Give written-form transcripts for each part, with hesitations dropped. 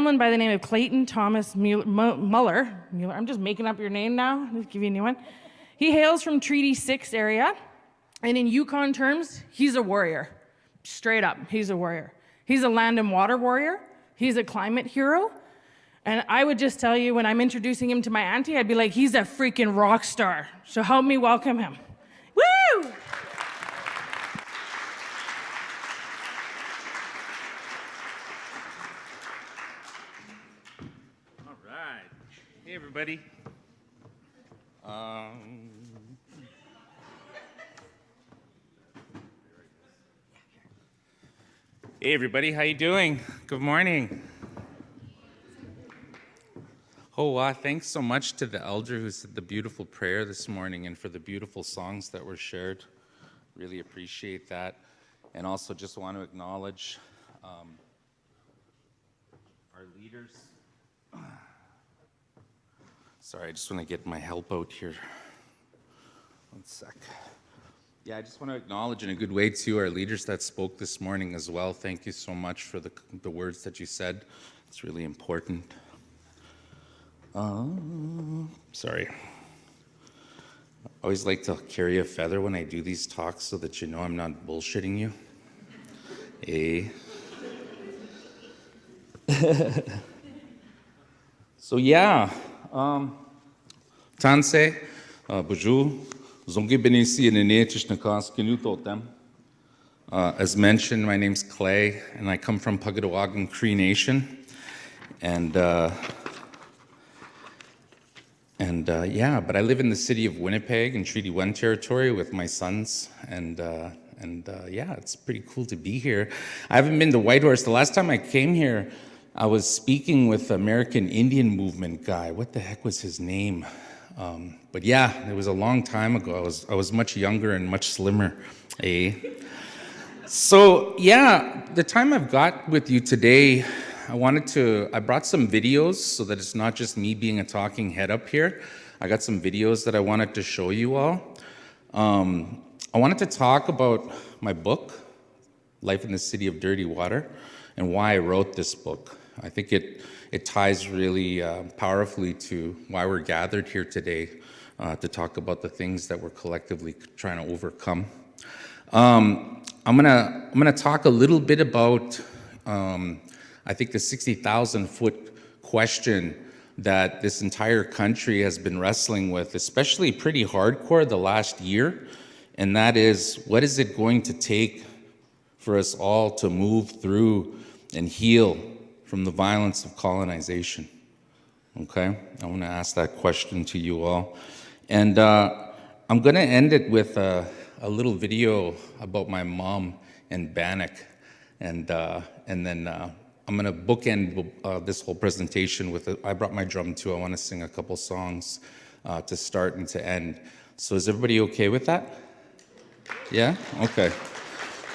By the name of Clayton Thomas-Müller. I'm just making up your name now. I'll give you a new one. He hails from Treaty 6 area, and in Yukon terms, he's a warrior. Straight up, he's a warrior. He's a land and water warrior. He's a climate hero. And I would just tell you, when I'm introducing him to my auntie, I'd be like, he's a freaking rock star. So help me welcome him. Woo! Hey, everybody. Hey, everybody. How you doing? Good morning. Oh, wow. Thanks so much to the elder who said the beautiful prayer this morning and for the beautiful songs that were shared. Really appreciate that. And also just want to acknowledge our leaders. Sorry, I just want to get my help out here. One sec. Yeah, I just want to acknowledge in a good way, too, our leaders that spoke this morning as well. Thank you so much for the words that you said. It's really important. Sorry. I always like to carry a feather when I do these talks so that you know I'm not bullshitting you. So, yeah. Tanse, Buju, Zongi Benisi and Inetish Nakas, Kinutotem. As mentioned, my name's Clay, and I come from Pagadawagan Cree Nation. And but I live in the city of Winnipeg in Treaty 1 territory with my sons. And it's pretty cool to be here. I haven't been to Whitehorse. The last time I came here, I was speaking with American Indian Movement guy. What the heck was his name? But yeah, it was a long time ago. I was much younger and much slimmer. So yeah, the time I've got with you today, I brought some videos so that it's not just me being a talking head up here. I got some videos that I wanted to show you all. I wanted to talk about my book, Life in the City of Dirty Water, and why I wrote this book. I think it ties really powerfully to why we're gathered here today to talk about the things that we're collectively trying to overcome. I'm gonna talk a little bit about I think the 60,000-foot question that this entire country has been wrestling with, especially pretty hardcore the last year, and that is, what is it going to take for us all to move through and heal from the violence of colonization? Okay, I want to ask that question to you all. And I'm going to end it with a little video about my mom and Bannock. And then I'm going to bookend this whole presentation with I brought my drum too. I want to sing a couple songs to start and to end. So is everybody okay with that? Yeah? Okay.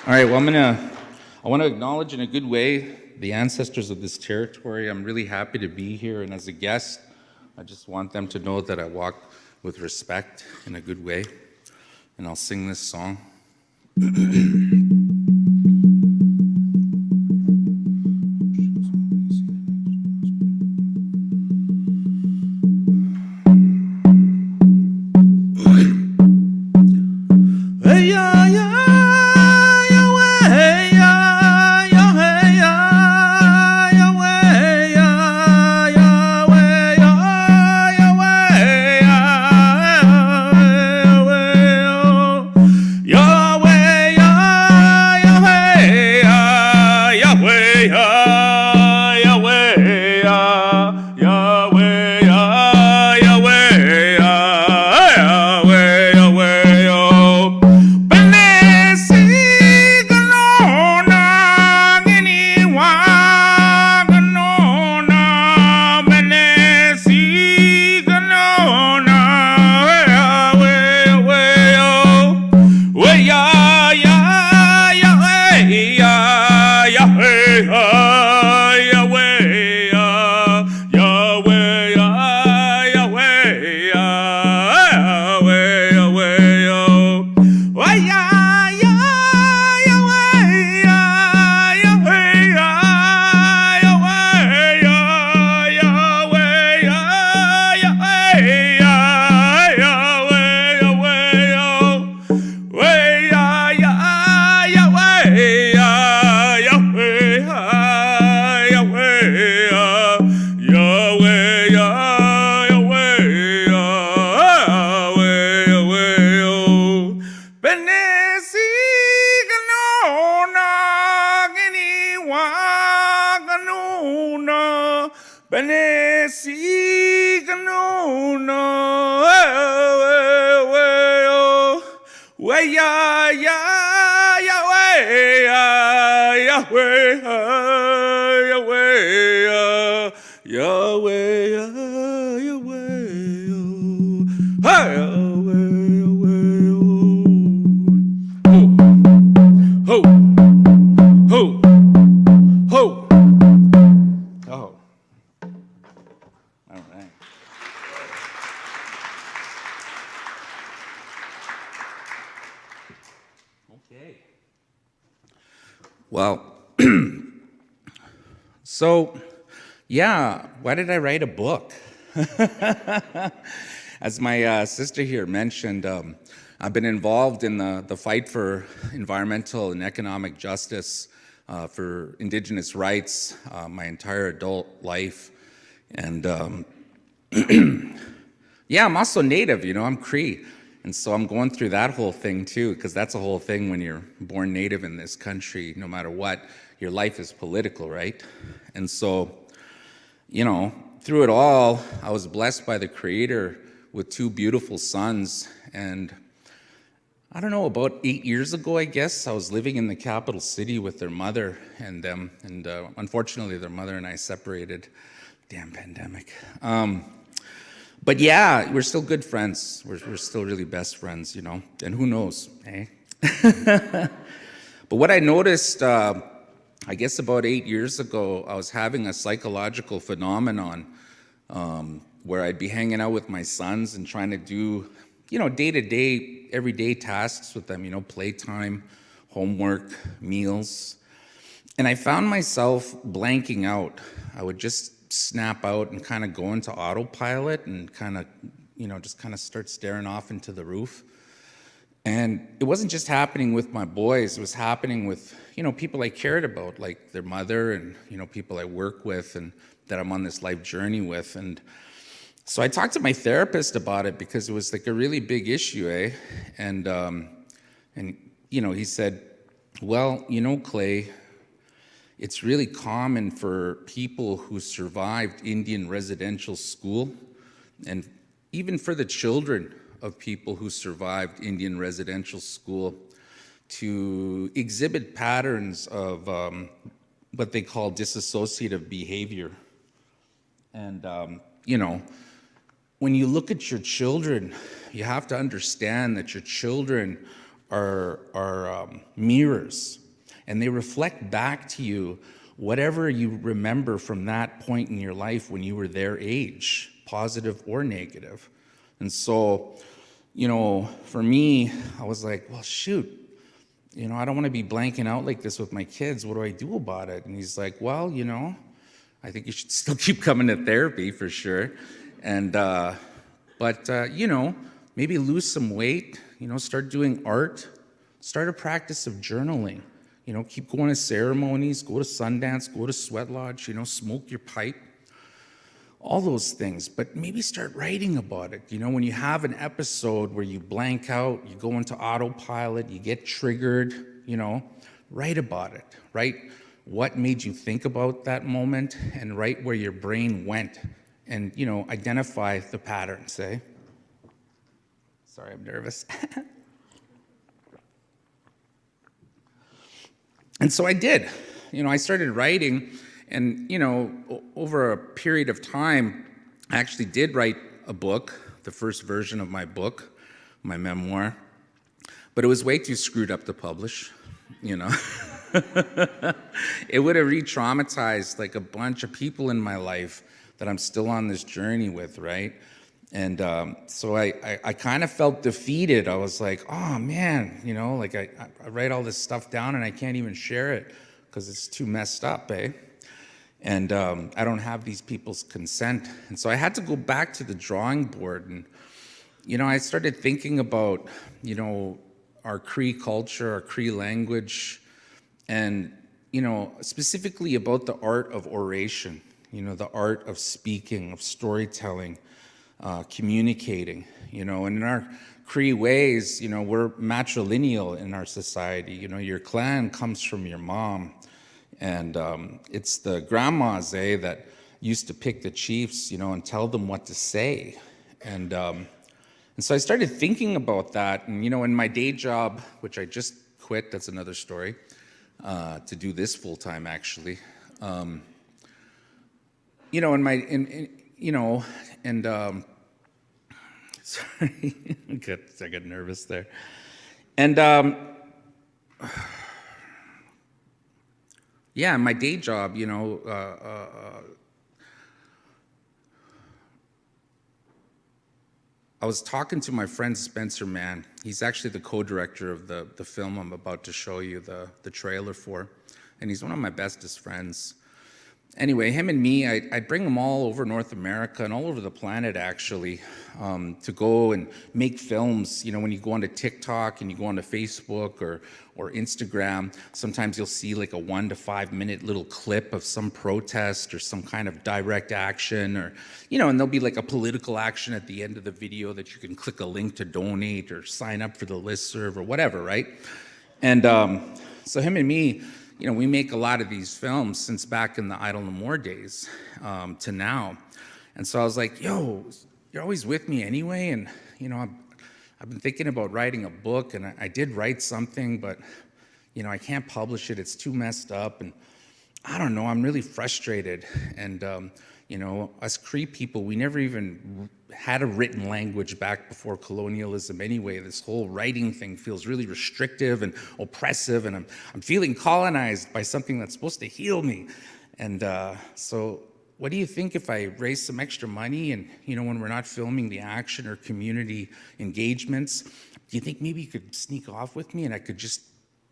All right, well, I want to acknowledge in a good way the ancestors of this territory. I'm really happy to be here, and as a guest, I just want them to know that I walk with respect in a good way, and I'll sing this song. Yahweh, Yahweh. Yahweh, Yahweh, Yahweh, Yahweh, Benesi ganona, gini waganuna, Benesi ganona, way ya ya Yahweh, Yahweh, Yahweh, Yahweh, Yahweh, Ho, ho, ho, ho. Oh, all right. Okay. Well, so, yeah, why did I write a book? As my sister here mentioned, I've been involved in the fight for environmental and economic justice, for Indigenous rights, my entire adult life. And yeah, I'm also Native, I'm Cree. And so I'm going through that whole thing too, because that's a whole thing when you're born Native in this country. No matter what, your life is political, right? And so, through it all, I was blessed by the Creator with two beautiful sons. And I don't know, about 8 years ago, I guess, I was living in the capital city with their mother and them. And unfortunately, their mother and I separated. Damn pandemic. But yeah, we're still good friends. We're still really best friends, And who knows, eh? But what I noticed, I guess about 8 years ago, I was having a psychological phenomenon where I'd be hanging out with my sons and trying to do, day-to-day, everyday tasks with them, playtime, homework, meals. And I found myself blanking out. I would just snap out and kind of go into autopilot and kind of, just kind of start staring off into the roof. And it wasn't just happening with my boys, it was happening with, people I cared about, like their mother and, people I work with and that I'm on this life journey with. And so I talked to my therapist about it because it was like a really big issue, eh? And he said, well, Clay, it's really common for people who survived Indian residential school, and even for the children of people who survived Indian residential school, to exhibit patterns of what they call dissociative behavior. And, when you look at your children, you have to understand that your children are mirrors. And they reflect back to you whatever you remember from that point in your life when you were their age, positive or negative. And so, for me, I was like, well, shoot, I don't want to be blanking out like this with my kids. What do I do about it? And he's like, well, I think you should still keep coming to therapy for sure. And, but maybe lose some weight, start doing art, start a practice of journaling. Keep going to ceremonies, go to Sundance, go to Sweat Lodge, smoke your pipe, all those things. But maybe start writing about it. When you have an episode where you blank out, you go into autopilot, you get triggered, write about it. Write what made you think about that moment and write where your brain went and, identify the patterns, eh? Sorry, I'm nervous. And so I did. I started writing, and, over a period of time, I actually did write a book, the first version of my book, my memoir, but it was way too screwed up to publish, It would have re-traumatized like a bunch of people in my life that I'm still on this journey with, right? And so I kind of felt defeated. I was like, oh man, I write all this stuff down and I can't even share it because it's too messed up, eh? And I don't have these people's consent. And so I had to go back to the drawing board. And, I started thinking about, our Cree culture, our Cree language. And, specifically about the art of oration, the art of speaking, of storytelling, communicating, and in our Cree ways, we're matrilineal in our society. Your clan comes from your mom, and it's the grandmas, that used to pick the chiefs, and tell them what to say. And so I started thinking about that, and in my day job, which I just quit, that's another story, to do this full time actually. Sorry, I got nervous there. And yeah, my day job, I was talking to my friend Spencer Mann. He's actually the co-director of the film I'm about to show you the trailer for, and he's one of my bestest friends. Anyway, him and me, I'd bring them all over North America and all over the planet, actually, to go and make films. When you go onto TikTok and you go onto Facebook or Instagram, sometimes you'll see like a 1 to 5 minute little clip of some protest or some kind of direct action, or, and there'll be like a political action at the end of the video that you can click a link to donate or sign up for the listserv or whatever, right? And so him and me, we make a lot of these films since back in the Idle No More days to now. And so I was like, yo, you're always with me anyway. And, I've been thinking about writing a book, and I did write something, but, I can't publish it. It's too messed up. And I don't know, I'm really frustrated. And, us Cree people, we never even had a written language back before colonialism anyway. This whole writing thing feels really restrictive and oppressive, and I'm feeling colonized by something that's supposed to heal me. And so what do you think if I raise some extra money, and when we're not filming the action or community engagements, do you think maybe you could sneak off with me and I could just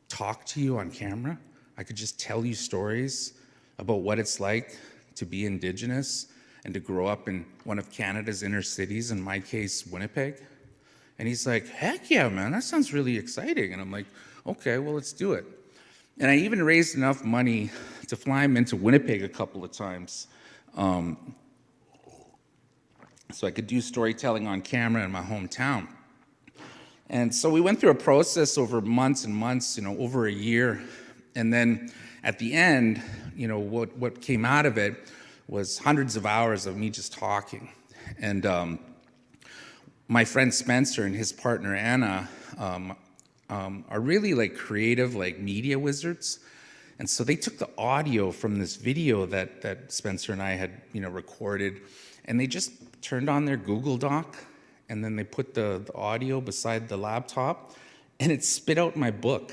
talk to you on camera? I could just tell you stories about what it's like to be Indigenous and to grow up in one of Canada's inner cities, in my case, Winnipeg. And he's like, heck yeah, man, that sounds really exciting. And I'm like, okay, well, let's do it. And I even raised enough money to fly him into Winnipeg a couple of times, so I could do storytelling on camera in my hometown. And so we went through a process over months and months, over a year. And then at the end, what came out of it was hundreds of hours of me just talking. And my friend Spencer and his partner Anna are really like creative, like media wizards. And so they took the audio from this video that Spencer and I had, recorded, and they just turned on their Google Doc, and then they put the audio beside the laptop, and it spit out my book.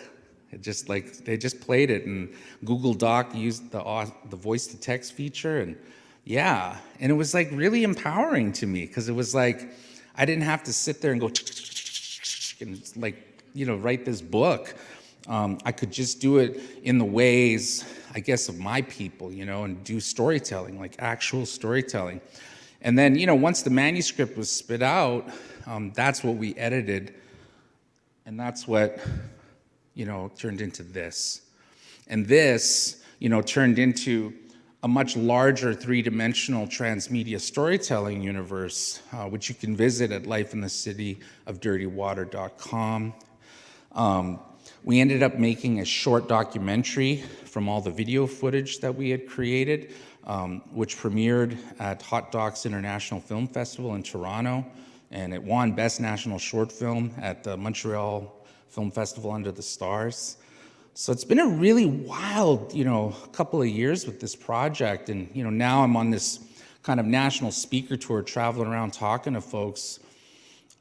It just they just played it, and Google Doc used the voice to text feature, and yeah, and it was like really empowering to me, because it was like I didn't have to sit there and go and write this book. I could just do it in the ways, I guess, of my people, and do storytelling, like actual storytelling. And then, once the manuscript was spit out, that's what we edited, and that's what turned into this. And this, turned into a much larger three-dimensional transmedia storytelling universe, which you can visit at lifeinthecityofdirtywater.com. We ended up making a short documentary from all the video footage that we had created, which premiered at Hot Docs International Film Festival in Toronto, and it won Best National Short Film at the Montreal Film Festival Under the Stars. So it's been a really wild, couple of years with this project. And, now I'm on this kind of national speaker tour, traveling around talking to folks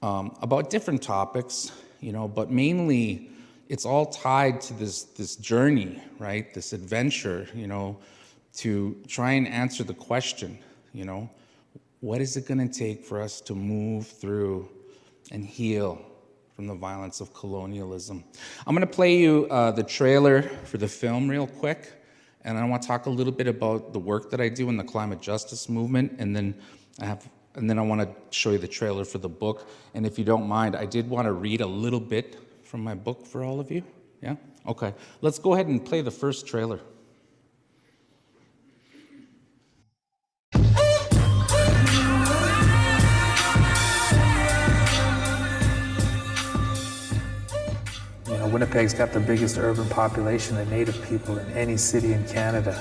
about different topics, but mainly it's all tied to this journey, right? This adventure, to try and answer the question, what is it going to take for us to move through and heal from the violence of colonialism? I'm going to play you the trailer for the film real quick, and I want to talk a little bit about the work that I do in the climate justice movement, and then I want to show you the trailer for the book. And if you don't mind, I did want to read a little bit from my book for all of you. Yeah? Okay. Let's go ahead and play the first trailer. Winnipeg's got the biggest urban population of Native people in any city in Canada.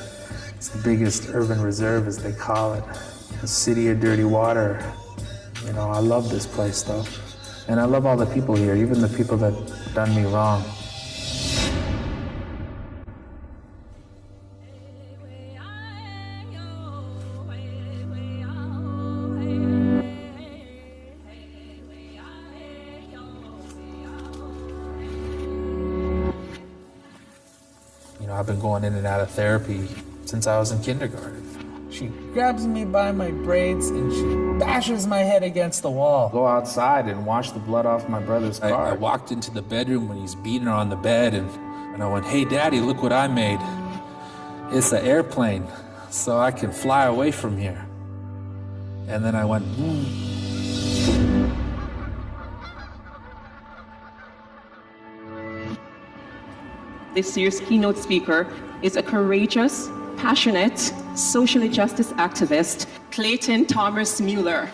It's the biggest urban reserve, as they call it. The city of dirty water. You know, I love this place, though. And I love all the people here, even the people that done me wrong. You know, I've been going in and out of therapy since I was in kindergarten. She grabs me by my braids and she bashes my head against the wall. Go outside and wash the blood off my brother's car. I walked into the bedroom when he's beating her on the bed and I went, "Hey, Daddy, look what I made. It's an airplane, so I can fly away from here." And then I went, boom. This year's keynote speaker is a courageous, passionate, social justice activist, Clayton Thomas-Müller.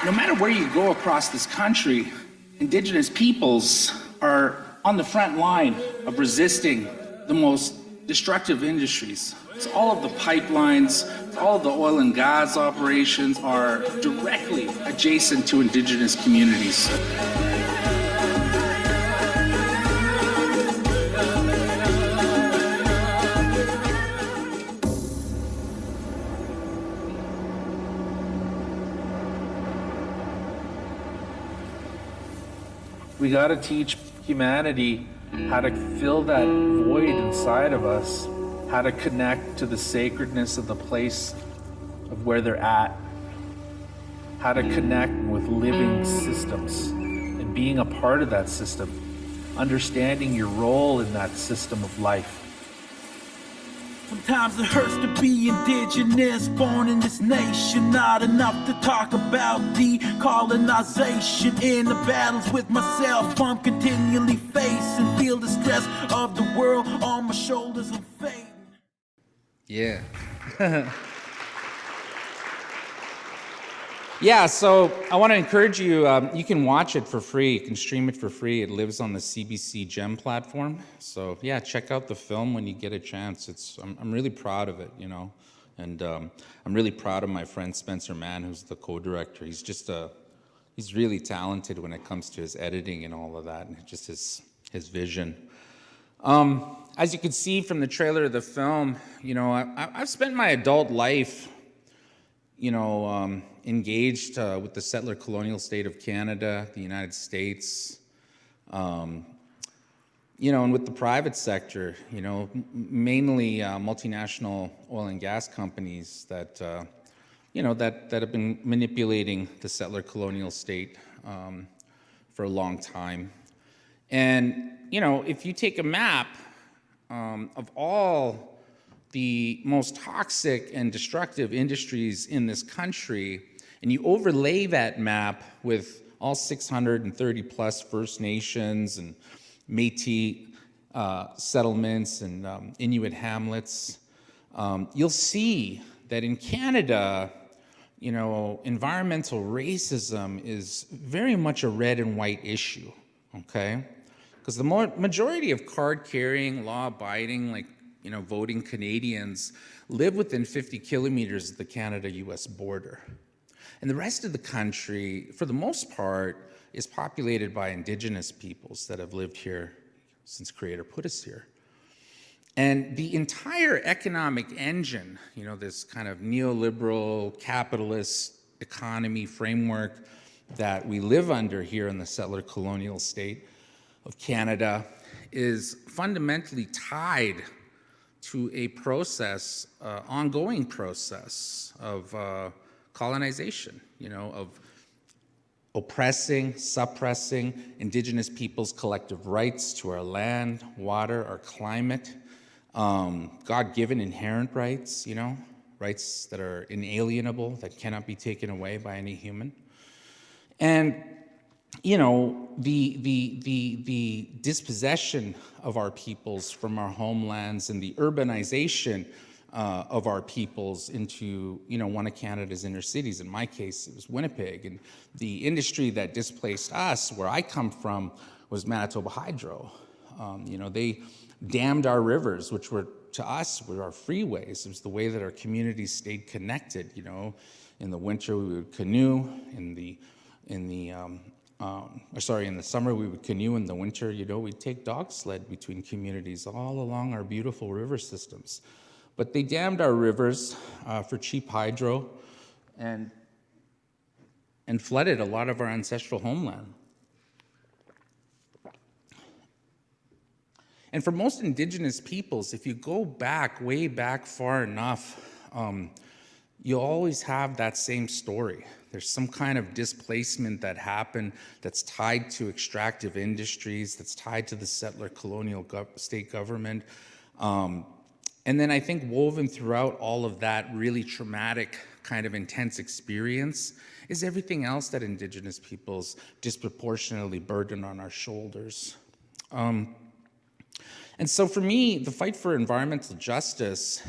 No matter where you go across this country, Indigenous peoples are on the front line of resisting the most destructive industries. So all of the pipelines, all of the oil and gas operations are directly adjacent to Indigenous communities. We gotta teach humanity how to fill that void inside of us, how to connect to the sacredness of the place of where they're at, how to connect with living systems and being a part of that system, understanding your role in that system of life. Sometimes it hurts to be indigenous, born in this nation. Not enough to talk about decolonization. In the battles with myself, I'm continually facing. Feel the stress of the world on my shoulders, I'm fading. Yeah. Yeah, so I want to encourage you, you can watch it for free. You can stream it for free. It lives on the CBC Gem platform. So yeah, check out the film when you get a chance. I'm really proud of it, you know. And I'm really proud of my friend Spencer Mann, who's the co-director. He's really talented when it comes to his editing and all of that, and just his vision. As you can see from the trailer of the film, you know, I've spent my adult life, you know, engaged with the settler colonial state of Canada, the United States, you know, and with the private sector, you know, mainly multinational oil and gas companies that, you know, that have been manipulating the settler colonial state for a long time. And, you know, if you take a map of all the most toxic and destructive industries in this country, and you overlay that map with all 630 plus First Nations and Métis settlements and Inuit hamlets, you'll see that in Canada, you know, environmental racism is very much a red and white issue, okay? Because the majority of card-carrying, law-abiding, like, you know, voting Canadians live within 50 kilometers of the Canada-US border. And the rest of the country, for the most part, is populated by Indigenous peoples that have lived here since Creator put us here. And the entire economic engine, you know, this kind of neoliberal capitalist economy framework that we live under here in the settler colonial state of Canada is fundamentally tied to a process, ongoing process of colonization, you know, of oppressing, suppressing Indigenous peoples' collective rights to our land, water, our climate, God-given inherent rights, you know, rights that are inalienable, that cannot be taken away by any human. And, you know, the dispossession of our peoples from our homelands and the urbanization of our peoples into, one of Canada's inner cities. In my case, it was Winnipeg. And the industry that displaced us, where I come from, was Manitoba Hydro. They dammed our rivers, which were, to us, were our freeways. It was the way that our communities stayed connected. In the winter we would canoe, in the summer we would canoe, in the winter, we'd take dog sled between communities all along our beautiful river systems. But they dammed our rivers for cheap hydro and flooded a lot of our ancestral homeland. And for most Indigenous peoples, if you go back, way back far enough, you'll always have that same story. There's some kind of displacement that happened that's tied to extractive industries, that's tied to the settler colonial state government. And then I think woven throughout all of that really traumatic kind of intense experience is everything else that Indigenous peoples disproportionately burden on our shoulders. And so for me, the fight for environmental justice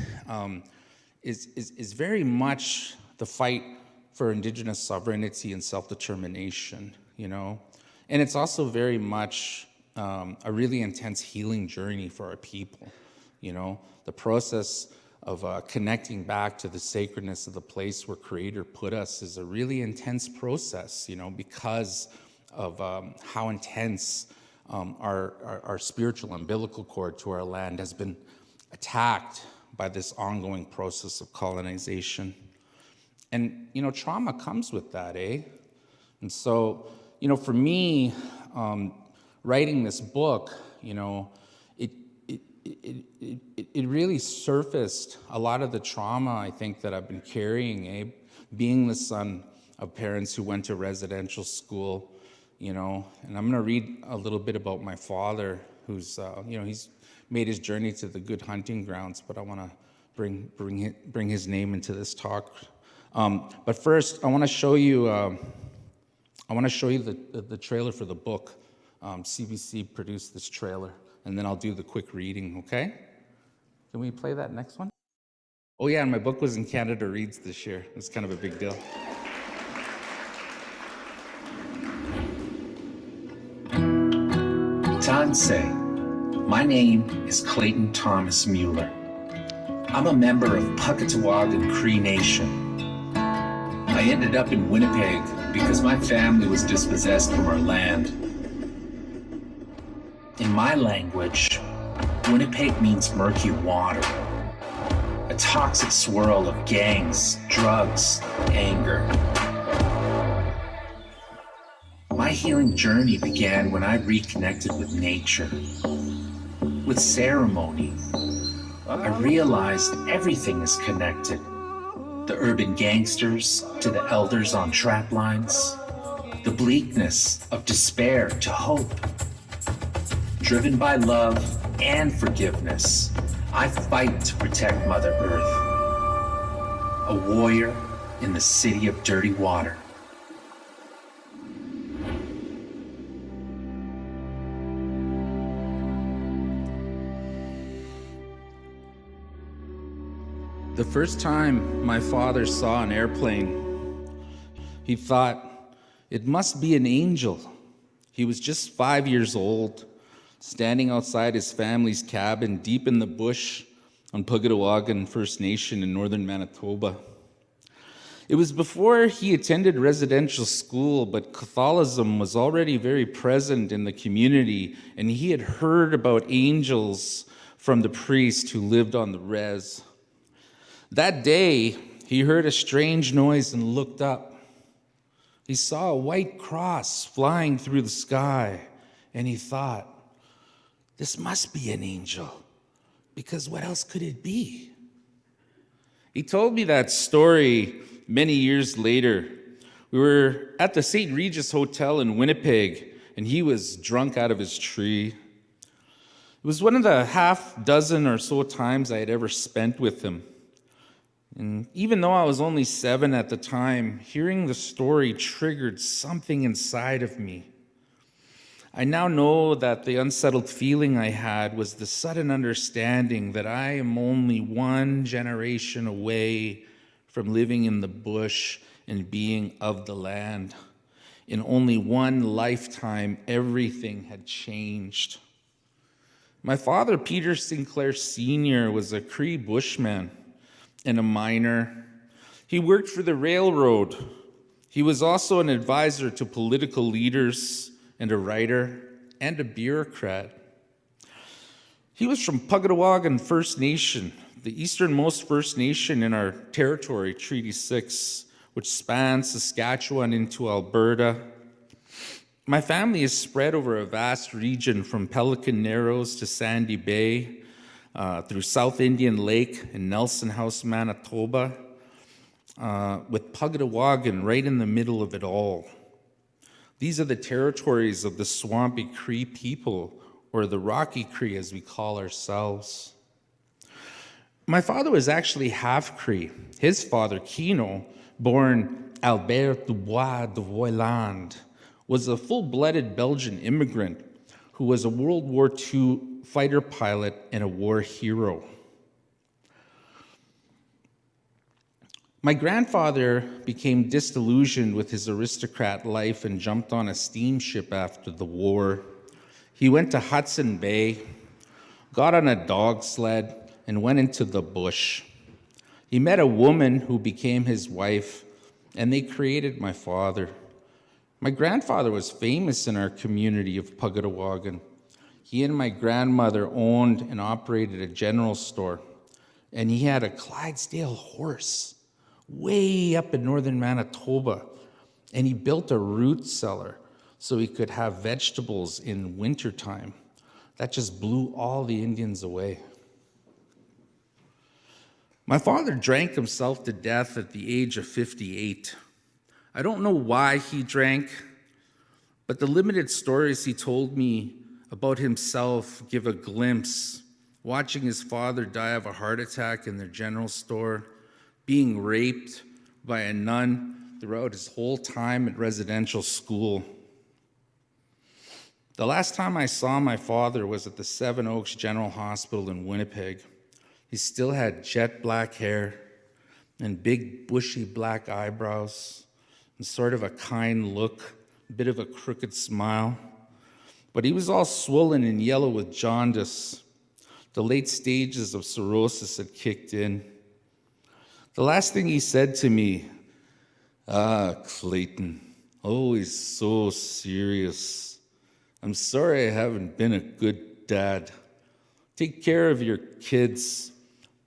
is very much the fight for Indigenous sovereignty and self-determination, And it's also very much a really intense healing journey for our people, The process of connecting back to the sacredness of the place where Creator put us is a really intense process, because of how intense our spiritual umbilical cord to our land has been attacked by this ongoing process of colonization. And, trauma comes with that, eh? And so, for me, writing this book, it really surfaced a lot of the trauma, I think, that I've been carrying, eh? Being the son of parents who went to residential school, and I'm going to read a little bit about my father, who's, he's made his journey to the good hunting grounds, but I want to bring his name into this talk. But first, I want to show you the trailer for the book. CBC produced this trailer, and then I'll do the quick reading, okay? Can we play that next one? Oh yeah, and my book was in Canada Reads this year. It's kind of a big deal. Tansei. My name is Clayton Thomas-Müller. I'm a member of Puckatawagan Cree Nation. I ended up in Winnipeg because my family was dispossessed from our land. In my language, Winnipeg means murky water, a toxic swirl of gangs, drugs, anger. My healing journey began when I reconnected with nature, with ceremony. I realized everything is connected. The urban gangsters to the elders on trap lines, the bleakness of despair to hope. Driven by love and forgiveness, I fight to protect Mother Earth. A warrior in the city of dirty water. The first time my father saw an airplane, he thought, it must be an angel. He was just 5 years old, standing outside his family's cabin deep in the bush on Puckatawagan First Nation in northern Manitoba. It was before he attended residential school, but Catholicism was already very present in the community, and he had heard about angels from the priest who lived on the res. That day, he heard a strange noise and looked up. He saw a white cross flying through the sky, and he thought, this must be an angel, because what else could it be? He told me that story many years later. We were at the St. Regis Hotel in Winnipeg, and he was drunk out of his tree. It was one of the half dozen or so times I had ever spent with him. And even though I was only 7 at the time, hearing the story triggered something inside of me. I now know that the unsettled feeling I had was the sudden understanding that I am only one generation away from living in the bush and being of the land. In only one lifetime, everything had changed. My father, Peter Sinclair Sr., was a Cree bushman and a miner. He worked for the railroad. He was also an advisor to political leaders and a writer and a bureaucrat. He was from Pugatawagan First Nation, the easternmost First Nation in our territory, Treaty 6, which spans Saskatchewan into Alberta. My family is spread over a vast region from Pelican Narrows to Sandy Bay, through South Indian Lake and Nelson House, Manitoba, with Pugatawagan right in the middle of it all. These are the territories of the Swampy Cree people, or the Rocky Cree as we call ourselves. My father was actually half Cree. His father, Kino, born Albert Dubois de Voiland, was a full-blooded Belgian immigrant who was a World War II fighter pilot and a war hero. My grandfather became disillusioned with his aristocrat life and jumped on a steamship after the war. He went to Hudson Bay, got on a dog sled, and went into the bush. He met a woman who became his wife, and they created my father. My grandfather was famous in our community of Pugatawagan. He and my grandmother owned and operated a general store, and he had a Clydesdale horse way up in northern Manitoba, and he built a root cellar so he could have vegetables in wintertime. That just blew all the Indians away. My father drank himself to death at the age of 58. I don't know why he drank, but the limited stories he told me about himself give a glimpse. Watching his father die of a heart attack in their general store, being raped by a nun throughout his whole time at residential school. The last time I saw my father was at the Seven Oaks General Hospital in Winnipeg. He still had jet black hair and big bushy black eyebrows and sort of a kind look, a bit of a crooked smile. But he was all swollen and yellow with jaundice. The late stages of cirrhosis had kicked in. The last thing he said to me, Clayton, always so serious. I'm sorry I haven't been a good dad. Take care of your kids.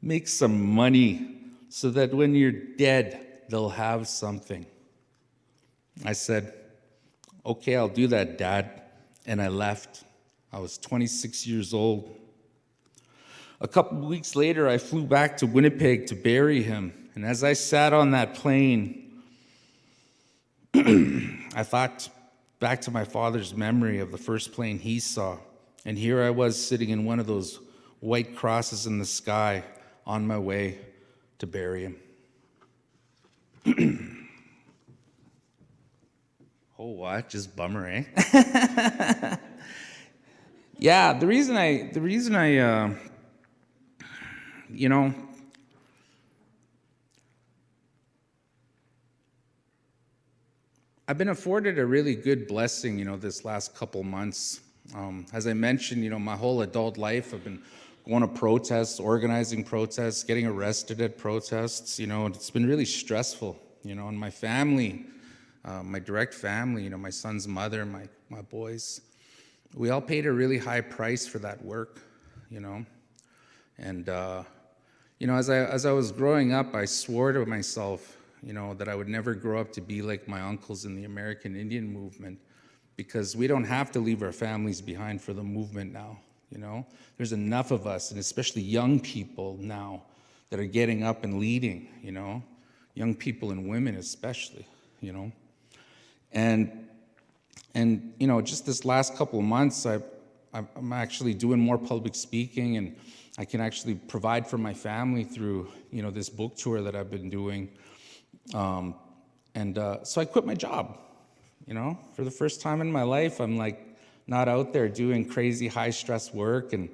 Make some money so that when you're dead, they'll have something. I said, okay, I'll do that, Dad. And I left. I was 26 years old. A couple of weeks later, I flew back to Winnipeg to bury him. And as I sat on that plane, I thought back to my father's memory of the first plane he saw. And here I was sitting in one of those white crosses in the sky on my way to bury him. Oh, what? Just bummer, eh? Yeah, the reason I I've been afforded a really good blessing, this last couple months. As I mentioned, my whole adult life, I've been going to protests, organizing protests, getting arrested at protests. It's been really stressful, and my family, my direct family, my son's mother, my boys, we all paid a really high price for that work, And, as I was growing up, I swore to myself, that I would never grow up to be like my uncles in the American Indian movement, because we don't have to leave our families behind for the movement now, There's enough of us, and especially young people now, that are getting up and leading, young people and women especially, And just this last couple of months, I'm actually doing more public speaking, and I can actually provide for my family through, this book tour that I've been doing. So I quit my job, For the first time in my life, I'm like, not out there doing crazy high-stress work. And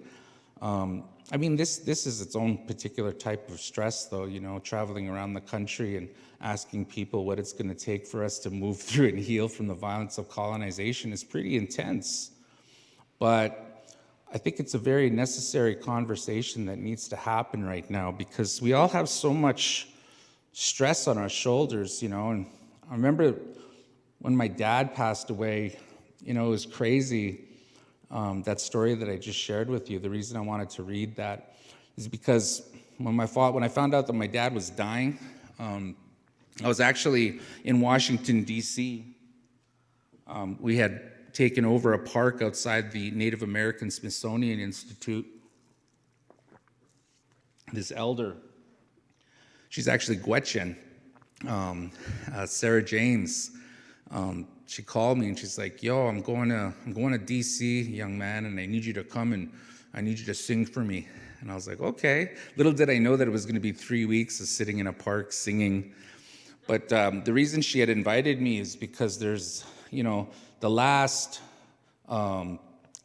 I mean, this is its own particular type of stress, though, you know, traveling around the country and asking people what it's going to take for us to move through and heal from the violence of colonization is pretty intense. But I think it's a very necessary conversation that needs to happen right now, because we all have so much stress on our shoulders, you know. And I remember when my dad passed away, you know, it was crazy. That story that I just shared with you, the reason I wanted to read that is because when I found out that my dad was dying, I was actually in Washington, D.C. We had taken over a park outside the Native American Smithsonian Institute. This elder, she's actually Gwechen, Sarah James. She called me and she's like, "Yo, I'm going to DC, young man, and I need you to come and I need you to sing for me." And I was like, "Okay." Little did I know that it was going to be 3 weeks of sitting in a park singing. But the reason she had invited me is because there's, you know, the last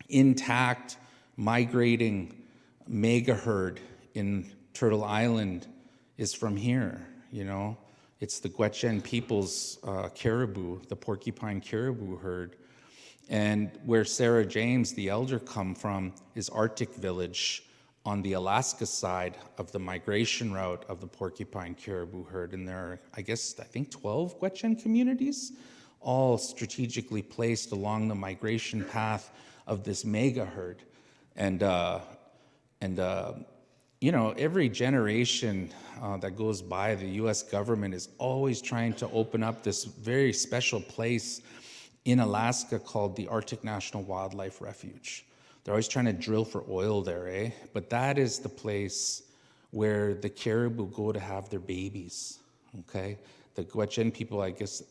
intact migrating mega herd in Turtle Island is from here, you know. It's the Gwechen people's caribou, the porcupine caribou herd. And where Sarah James, the elder, come from is Arctic Village on the Alaska side of the migration route of the porcupine caribou herd. And there are, I think 12 Gwechen communities, all strategically placed along the migration path of this mega herd. And you know, every generation that goes by, the U.S. government is always trying to open up this very special place in Alaska called the Arctic National Wildlife Refuge. They're always trying to drill for oil there, eh? But that is the place where the caribou go to have their babies, okay? The Gwechen people, I guess,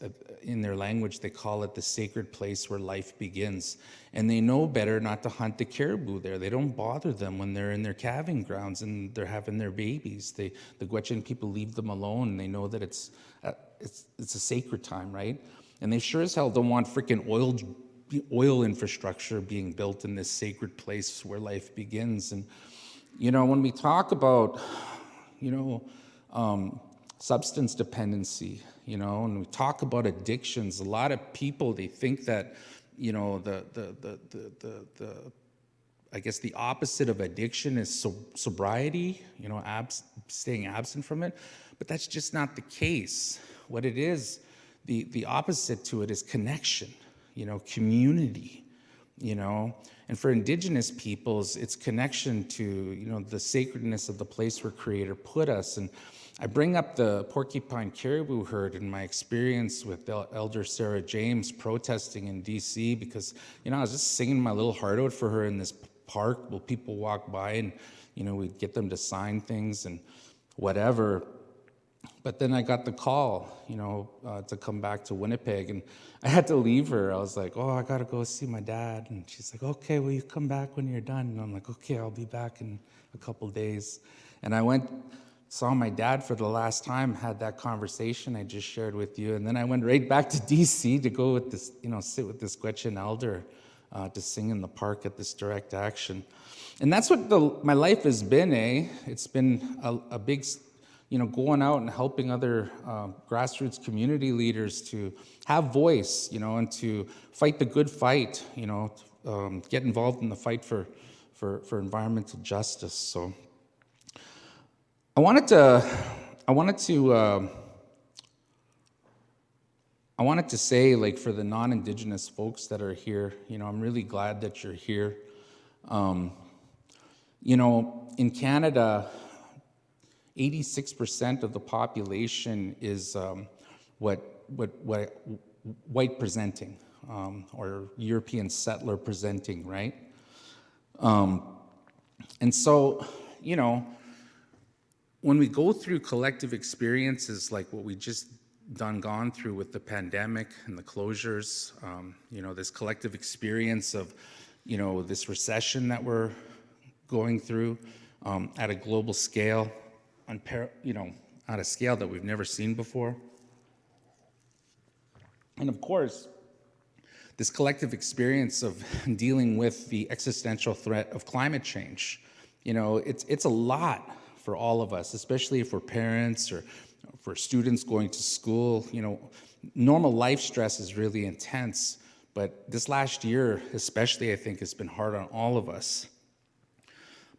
in their language, they call it the sacred place where life begins. And they know better not to hunt the caribou there. They don't bother them when they're in their calving grounds and they're having their babies. The Gwechen people leave them alone, and they know that it's a sacred time, right? And they sure as hell don't want freaking oil infrastructure being built in this sacred place where life begins. And, you know, when we talk about, you know, substance dependency, you know, and we talk about addictions, a lot of people, they think that, you know, I guess the opposite of addiction is sobriety, you know, staying absent from it, but that's just not the case. What it is, the opposite to it is connection, you know, community, you know. And for Indigenous peoples, it's connection to, you know, the sacredness of the place where Creator put us. And I bring up the porcupine caribou herd in my experience with Elder Sarah James protesting in DC because, you know, I was just singing my little heart out for her in this park while people walk by, and, you know, we'd get them to sign things and whatever. But then I got the call, you know, to come back to Winnipeg, and I had to leave her. I was like, "Oh, I got to go see my dad." And she's like, "Okay, well, you come back when you're done." And I'm like, "Okay, I'll be back in a couple days." And I went, saw my dad for the last time, had that conversation I just shared with you, and then I went right back to DC to go with this, you know, sit with this Gwechen elder to sing in the park at this direct action. And that's what my life has been, eh? It's been a big, you know, going out and helping other grassroots community leaders to have voice, you know, and to fight the good fight, you know, get involved in the fight for environmental justice. So I wanted to say, like, for the non-Indigenous folks that are here, you know, I'm really glad that you're here. You know, in Canada, 86% of the population is what white presenting, or European settler presenting, right? And so, you know, when we go through collective experiences like what we just gone through with the pandemic and the closures, you know, this collective experience of, you know, this recession that we're going through at a global scale, you know, at a scale that we've never seen before. And of course, this collective experience of dealing with the existential threat of climate change. You know, it's a lot for all of us, especially if we're parents or for students going to school. You know, normal life stress is really intense, but this last year especially, I think, has been hard on all of us.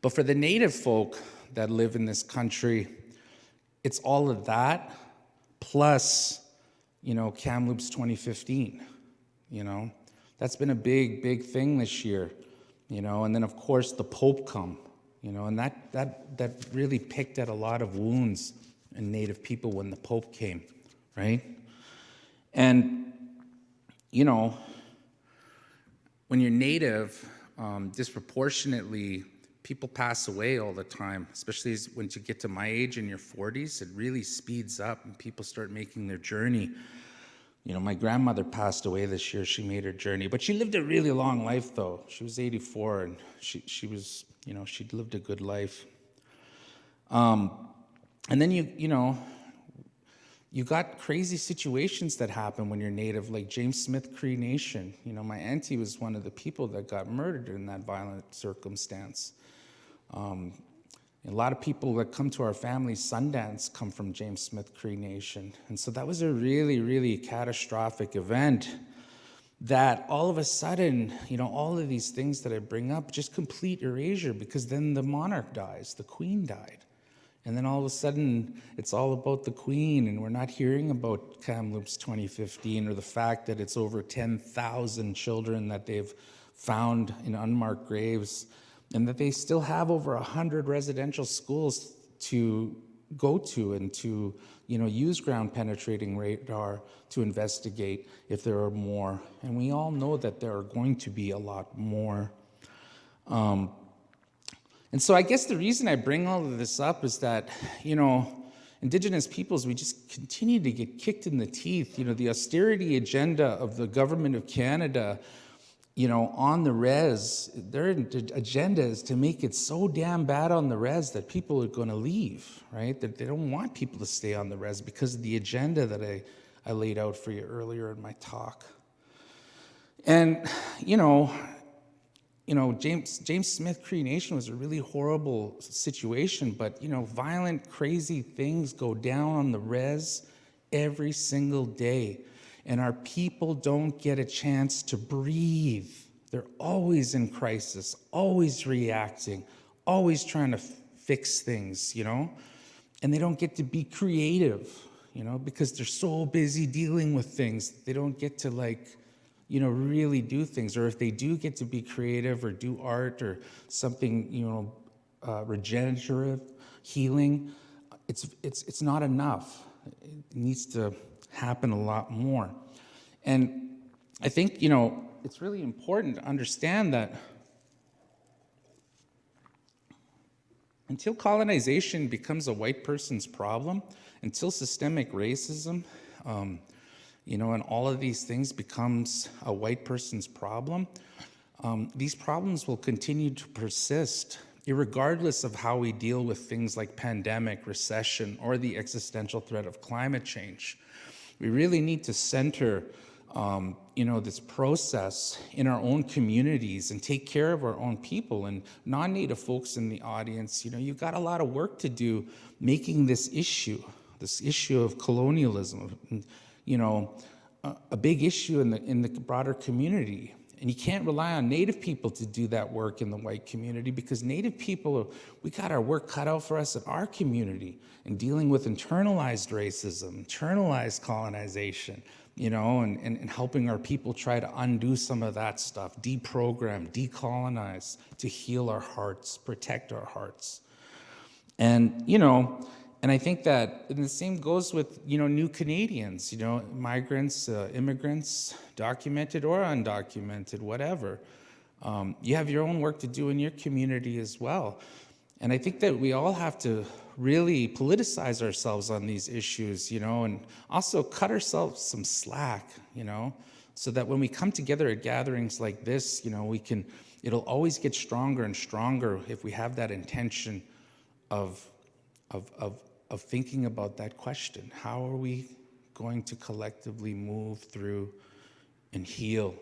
But for the Native folk that live in this country, it's all of that plus, you know, Kamloops 2015. You know, that's been a big thing this year. You know, and then of course the Pope come. You know, and that really picked at a lot of wounds in Native people when the Pope came, right? And, you know, when you're Native, disproportionately, people pass away all the time, especially when you get to my age in your 40s, it really speeds up and people start making their journey. You know, my grandmother passed away this year. She made her journey, but she lived a really long life though. She was 84 and she was, you know, she'd lived a good life. And then you know, you got crazy situations that happen when you're Native, like James Smith Cree Nation. You know, my auntie was one of the people that got murdered in that violent circumstance. A lot of people that come to our family Sundance come from James Smith Cree Nation. And so that was a really catastrophic event that all of a sudden, you know, all of these things that I bring up, just complete erasure, because then the monarch dies, the queen died. And then all of a sudden, it's all about the queen, and we're not hearing about Kamloops 2015 or the fact that it's over 10,000 children that they've found in unmarked graves, and that they still have over 100 residential schools to go to and to, you know, use ground penetrating radar to investigate if there are more. And we all know that there are going to be a lot more. And so I guess the reason I bring all of this up is that, you know, Indigenous peoples, we just continue to get kicked in the teeth. You know, the austerity agenda of the government of Canada, you know, on the res, their agenda is to make it so damn bad on the res that people are going to leave, right? That they don't want people to stay on the res because of the agenda that I laid out for you earlier in my talk. And, you know, James Smith Cree Nation was a really horrible situation, but, you know, violent, crazy things go down on the res every single day. And our people don't get a chance to breathe. They're always in crisis, always reacting, always trying to fix things, you know? And they don't get to be creative, you know, because they're so busy dealing with things. They don't get to, like, you know, really do things. Or if they do get to be creative or do art or something, you know, regenerative, healing, it's not enough. It needs to happen a lot more. And I think, you know, it's really important to understand that until colonization becomes a white person's problem, until systemic racism, you know, and all of these things becomes a white person's problem, these problems will continue to persist, irregardless of how we deal with things like pandemic, recession, or the existential threat of climate change. We really need to center, you know, this process in our own communities and take care of our own people. And non-Native folks in the audience, you know, you've got a lot of work to do making this issue of colonialism, you know, a big issue in the broader community. And you can't rely on Native people to do that work in the white community, because Native people, we got our work cut out for us in our community in dealing with internalized racism, internalized colonization, you know, and helping our people try to undo some of that stuff, deprogram, decolonize, to heal our hearts, protect our hearts. And, you know, and I think that, and the same goes with, you know, new Canadians, you know, migrants, immigrants, documented or undocumented, whatever. You have your own work to do in your community as well. And I think that we all have to really politicize ourselves on these issues, you know, and also cut ourselves some slack, you know, so that when we come together at gatherings like this, you know, it'll always get stronger and stronger if we have that intention of thinking about that question. How are we going to collectively move through and heal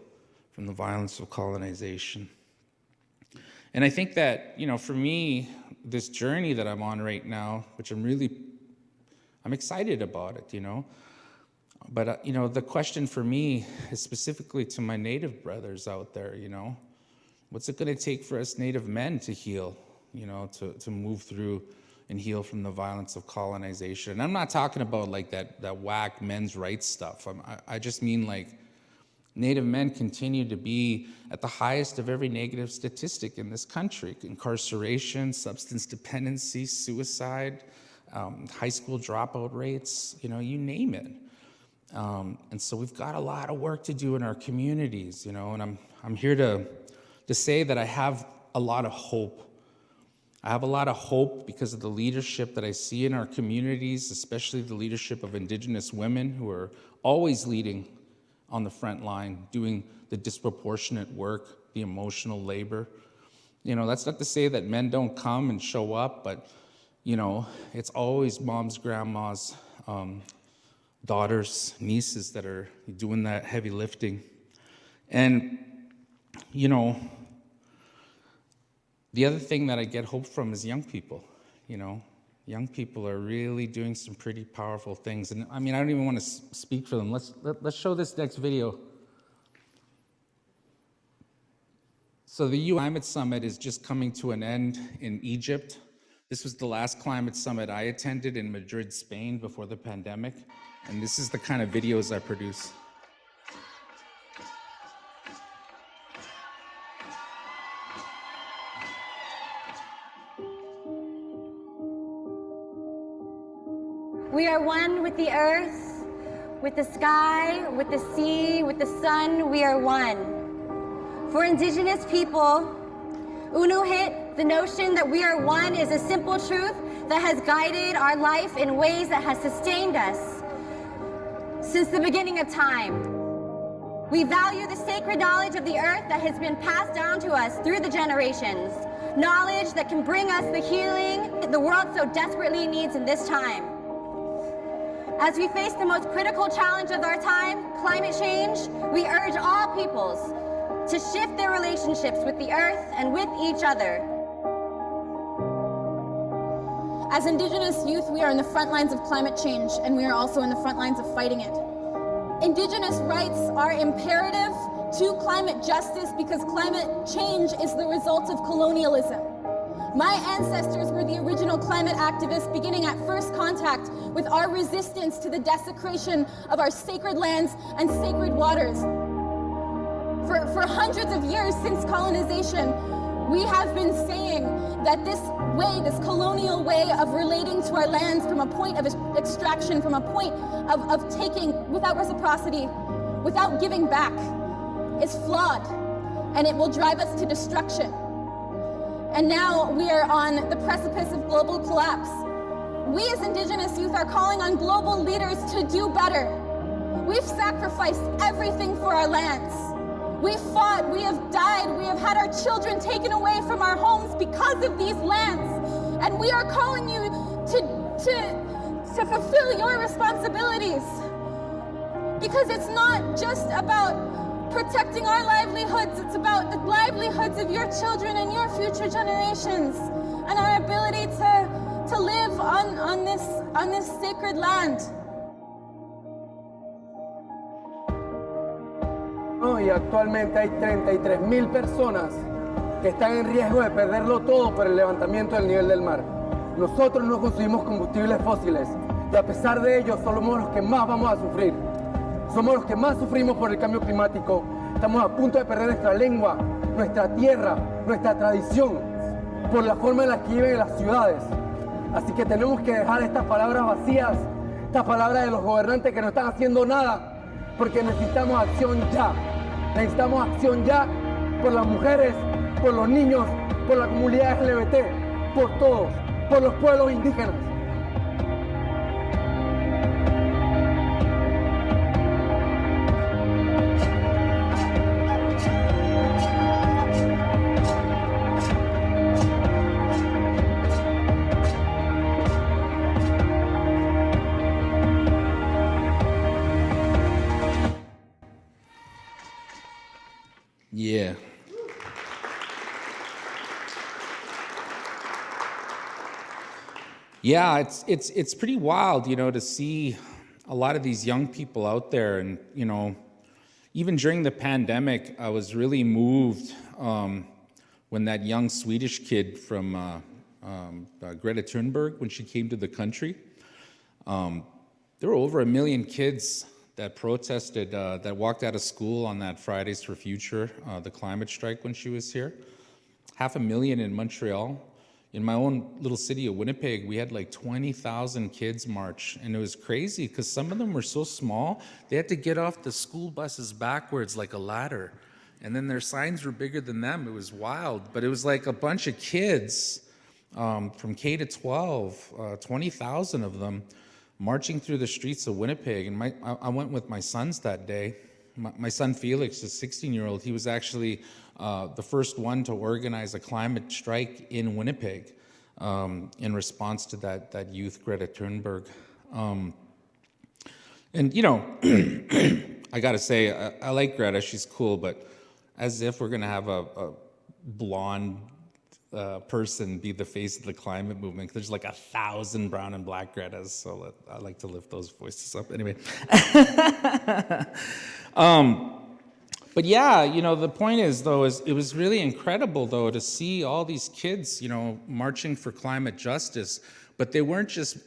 from the violence of colonization. And I think that, for me, this journey that I'm on right now, which I'm excited about it, But, the question for me is specifically to my Native brothers out there, what's it going to take for us Native men to heal, to move through and heal from the violence of colonization? And I'm not talking about like that whack men's rights stuff. I just mean like Native men continue to be at the highest of every negative statistic in this country: incarceration, substance dependency, suicide, high school dropout rates, you name it. And so we've got a lot of work to do in our communities, and I'm here to say that I have a lot of hope. I have a lot of hope because of the leadership that I see in our communities, especially the leadership of Indigenous women who are always leading on the front line, doing the disproportionate work, the emotional labor. That's not to say that men don't come and show up, but, it's always moms, grandmas, daughters, nieces that are doing that heavy lifting. And, the other thing that I get hope from is young people. Young people are really doing some pretty powerful things. And I don't even want to speak for them. Let's show this next video. So the UN Climate Summit is just coming to an end in Egypt. This was the last climate summit I attended in Madrid, Spain, before the pandemic. And this is the kind of videos I produce. We are one with the earth, with the sky, with the sea, with the sun. We are one. For Indigenous people, Inuit, the notion that we are one is a simple truth that has guided our life in ways that has sustained us since the beginning of time. We value the sacred knowledge of the earth that has been passed down to us through the generations, knowledge that can bring us the healing the world so desperately needs in this time. As we face the most critical challenge of our time, climate change, we urge all peoples to shift their relationships with the earth and with each other. As Indigenous youth, we are in the front lines of climate change, and we are also in the front lines of fighting it. Indigenous rights are imperative to climate justice because climate change is the result of colonialism. My ancestors were the original climate activists, beginning at first contact with our resistance to the desecration of our sacred lands and sacred waters. For hundreds of years since colonization, we have been saying that this way, this colonial way of relating to our lands from a point of extraction, from a point of taking without reciprocity, without giving back, is flawed, and it will drive us to destruction. And now we are on the precipice of global collapse. We as Indigenous youth are calling on global leaders to do better. We've sacrificed everything for our lands. We've fought, we have died, we have had our children taken away from our homes because of these lands. And we are calling you to fulfill your responsibilities. Because it's not just about protecting our livelihoods, it's about the livelihoods of your children and your future generations, and our ability to live on this sacred land. Y actualmente hay 33,000 personas que están en riesgo de perderlo todo por el levantamiento del nivel del mar. Nosotros no consumimos combustibles fósiles y a pesar de ello somos los que más vamos a sufrir. Somos los que más sufrimos por el cambio climático. Estamos a punto de perder nuestra lengua, nuestra tierra, nuestra tradición, por la forma en la que viven en las ciudades. Así que tenemos que dejar estas palabras vacías, estas palabras de los gobernantes que no están haciendo nada, porque necesitamos acción ya. Necesitamos acción ya por las mujeres, por los niños, por la comunidad LGBT, por todos, por los pueblos indígenas. Yeah. Yeah, it's pretty wild, to see a lot of these young people out there, and even during the pandemic, I was really moved when that young Swedish kid from Greta Thunberg, when she came to the country. There were over 1 million kids that protested, that walked out of school on that Fridays for Future, the climate strike when she was here. 500,000 in Montreal. In my own little city of Winnipeg, we had like 20,000 kids march, and it was crazy because some of them were so small, they had to get off the school buses backwards like a ladder. And then their signs were bigger than them. It was wild, but it was like a bunch of kids from K to 12, 20,000 of them marching through the streets of Winnipeg. And I went with my sons that day. My son Felix, a 16-year-old, he was actually the first one to organize a climate strike in Winnipeg in response to that youth Greta Thunberg. I gotta say, I like Greta, she's cool, but as if we're gonna have a blonde person be the face of the climate movement. There's like 1,000 brown and black Gretas, so I like to lift those voices up. Anyway. But yeah, the point is, though, it was really incredible, though, to see all these kids, marching for climate justice. But they weren't just,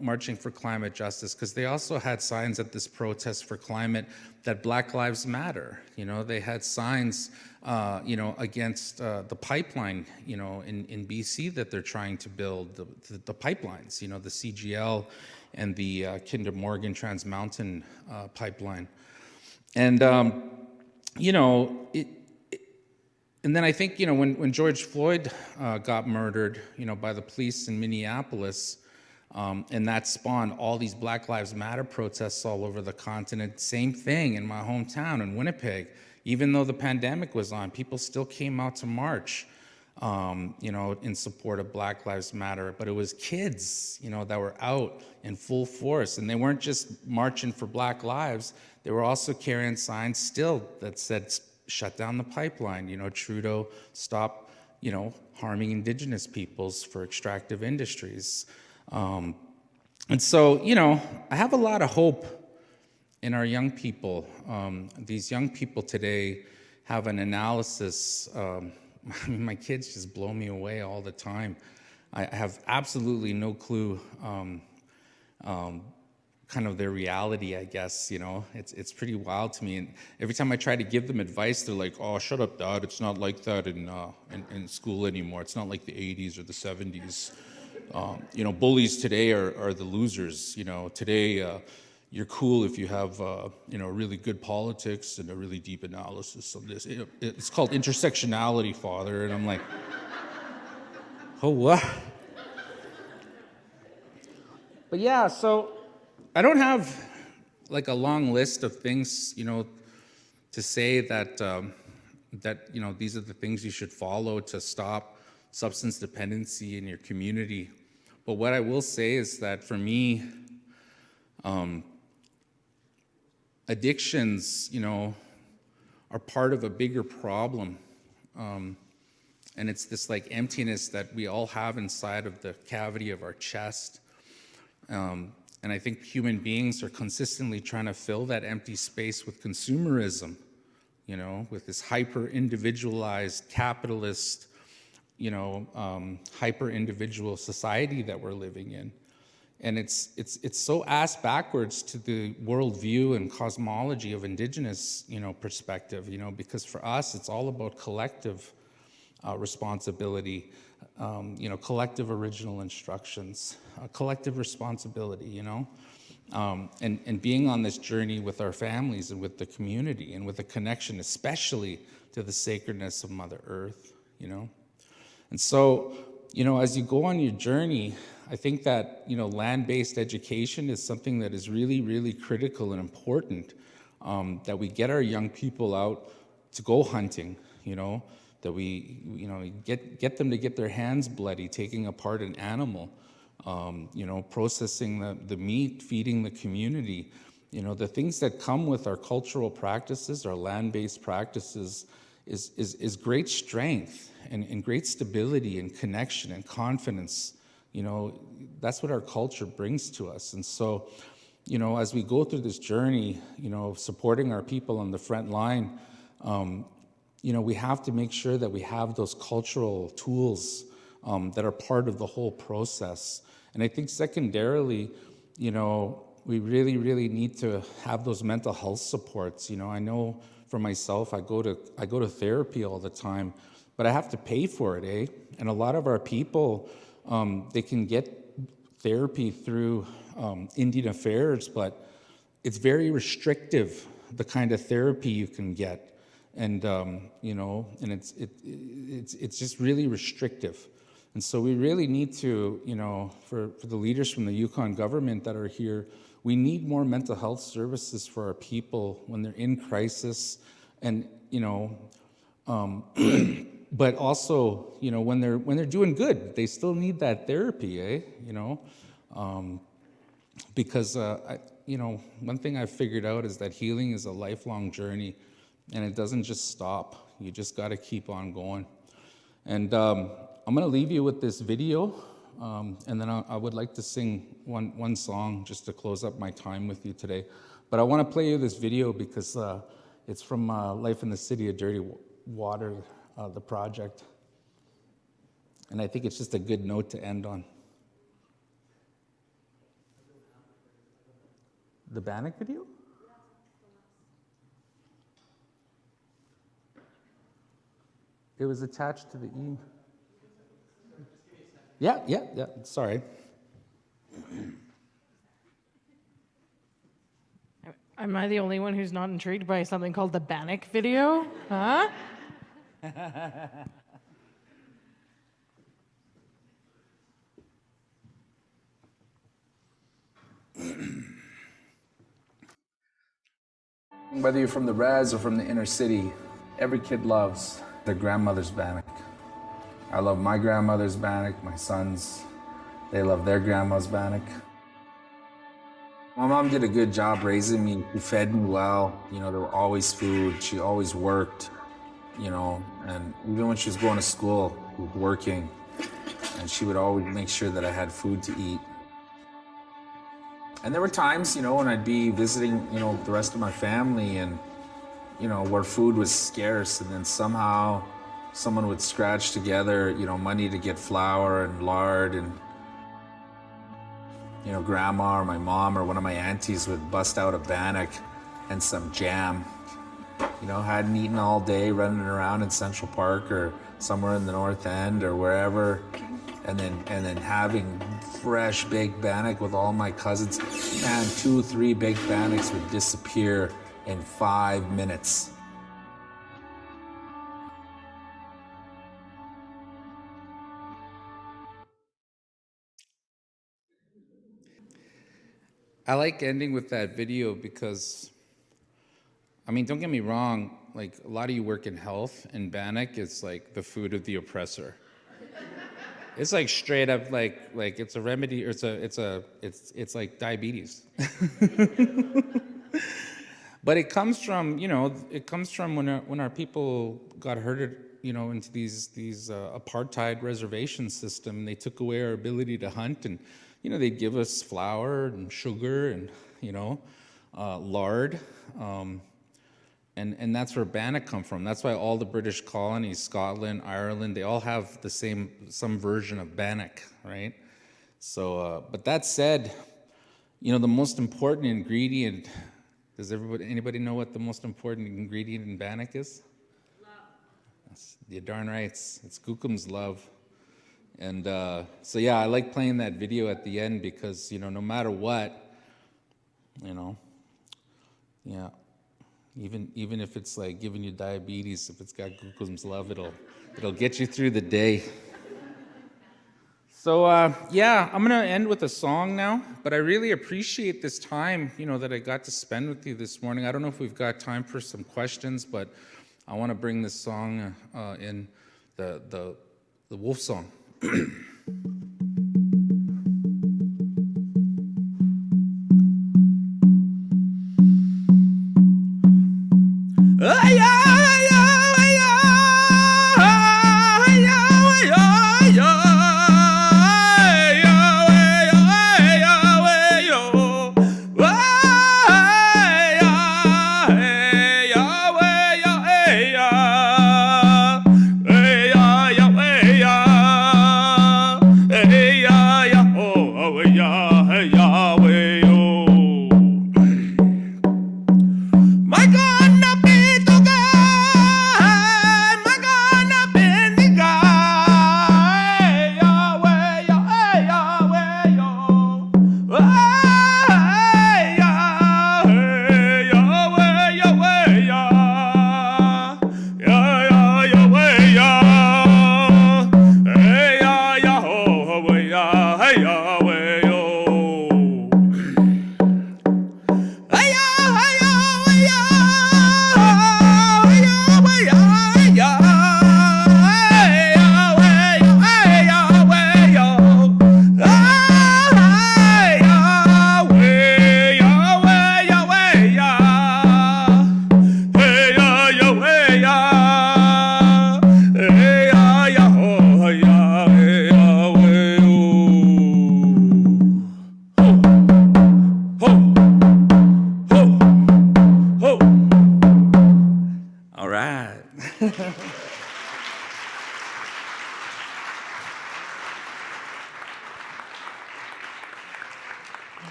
marching for climate justice, because they also had signs at this protest for climate that Black Lives Matter. They had signs, against the pipeline, in BC that they're trying to build, the pipelines, the CGL and the Kinder Morgan Trans Mountain pipeline. And, and then I think, when George Floyd got murdered, by the police in Minneapolis, and that spawned all these Black Lives Matter protests all over the continent. Same thing in my hometown in Winnipeg. Even though the pandemic was on, people still came out to march, in support of Black Lives Matter. But it was kids, that were out in full force. And they weren't just marching for Black lives. They were also carrying signs still that said, shut down the pipeline, Trudeau, stop, harming Indigenous peoples for extractive industries. And so, I have a lot of hope in our young people. These young people today have an analysis. My kids just blow me away all the time. I have absolutely no clue kind of their reality, I guess, It's pretty wild to me. And every time I try to give them advice, they're like, oh, shut up, Dad. It's not like that in school anymore. It's not like the 80s or the 70s. Bullies today are the losers. Today you're cool if you have, really good politics and a really deep analysis of this. It's called intersectionality, Father. And I'm like, oh, what? But yeah, so I don't have like a long list of things, to say that, these are the things you should follow to stop substance dependency in your community. But what I will say is that for me, addictions, are part of a bigger problem. And it's this like emptiness that we all have inside of the cavity of our chest. And I think human beings are consistently trying to fill that empty space with consumerism, with this hyper-individualized, capitalist, hyper-individual society that we're living in. And it's so ass backwards to the worldview and cosmology of Indigenous, perspective, because for us, it's all about collective responsibility, collective original instructions, collective responsibility, and being on this journey with our families and with the community and with a connection, especially to the sacredness of Mother Earth, And so, as you go on your journey, I think that, land-based education is something that is really, really critical and important, that we get our young people out to go hunting, that we, get them to get their hands bloody, taking apart an animal, processing the meat, feeding the community, the things that come with our cultural practices, our land-based practices, is great strength and great stability and connection and confidence. That's what our culture brings to us. And so, as we go through this journey, supporting our people on the front line, we have to make sure that we have those cultural tools that are part of the whole process. And I think secondarily, we really, really need to have those mental health supports. I know for myself, I go to therapy all the time, but I have to pay for it, eh? And a lot of our people, they can get therapy through Indian Affairs, but it's very restrictive, the kind of therapy you can get. And, and it's just really restrictive. And so we really need to, for the leaders from the Yukon government that are here, we need more mental health services for our people when they're in crisis, and but also when they're doing good, they still need that therapy, eh? Because one thing I've figured out is that healing is a lifelong journey, and it doesn't just stop. You just got to keep on going. And I'm going to leave you with this video. And then I would like to sing one song just to close up my time with you today. But I want to play you this video because it's from Life in the City of Dirty Water, the project. And I think it's just a good note to end on. The Bannock video? It was attached to the email. Yeah, sorry. Am I the only one who's not intrigued by something called the Bannock video? Huh? Whether you're from the res or from the inner city, every kid loves their grandmother's bannock. I love my grandmother's bannock, my sons, they love their grandma's bannock. My mom did a good job raising me. She fed me well. There were always food. She always worked, and even when she was going to school, she was working, and she would always make sure that I had food to eat. And there were times, when I'd be visiting, the rest of my family and, where food was scarce, and then somehow someone would scratch together, money to get flour and lard, and, grandma or my mom or one of my aunties would bust out a bannock and some jam. Hadn't eaten all day, running around in Central Park or somewhere in the North End or wherever, and then having fresh baked bannock with all my cousins. Man, 2-3 baked bannocks would disappear in 5 minutes. I like ending with that video because, don't get me wrong, like a lot of you work in health, and bannock is like the food of the oppressor. It's like straight up like it's a remedy, or it's like diabetes. But it comes from when our people got herded into these apartheid reservation system. They took away our ability to hunt, and they'd give us flour and sugar and lard, and that's where bannock come from. That's why all the British colonies, Scotland, Ireland, they all have some version of bannock, right? So, but that said, the most important ingredient. Does anybody know what the most important ingredient in bannock is? Love. You're darn right. It's Gookum's love. And so yeah, I like playing that video at the end because no matter what, yeah, even if it's like giving you diabetes, if it's got Gookum's love, it'll get you through the day. So yeah, I'm gonna end with a song now, but I really appreciate this time, that I got to spend with you this morning. I don't know if we've got time for some questions, but I want to bring this song in, the wolf song. Oh, yeah, yeah, yeah.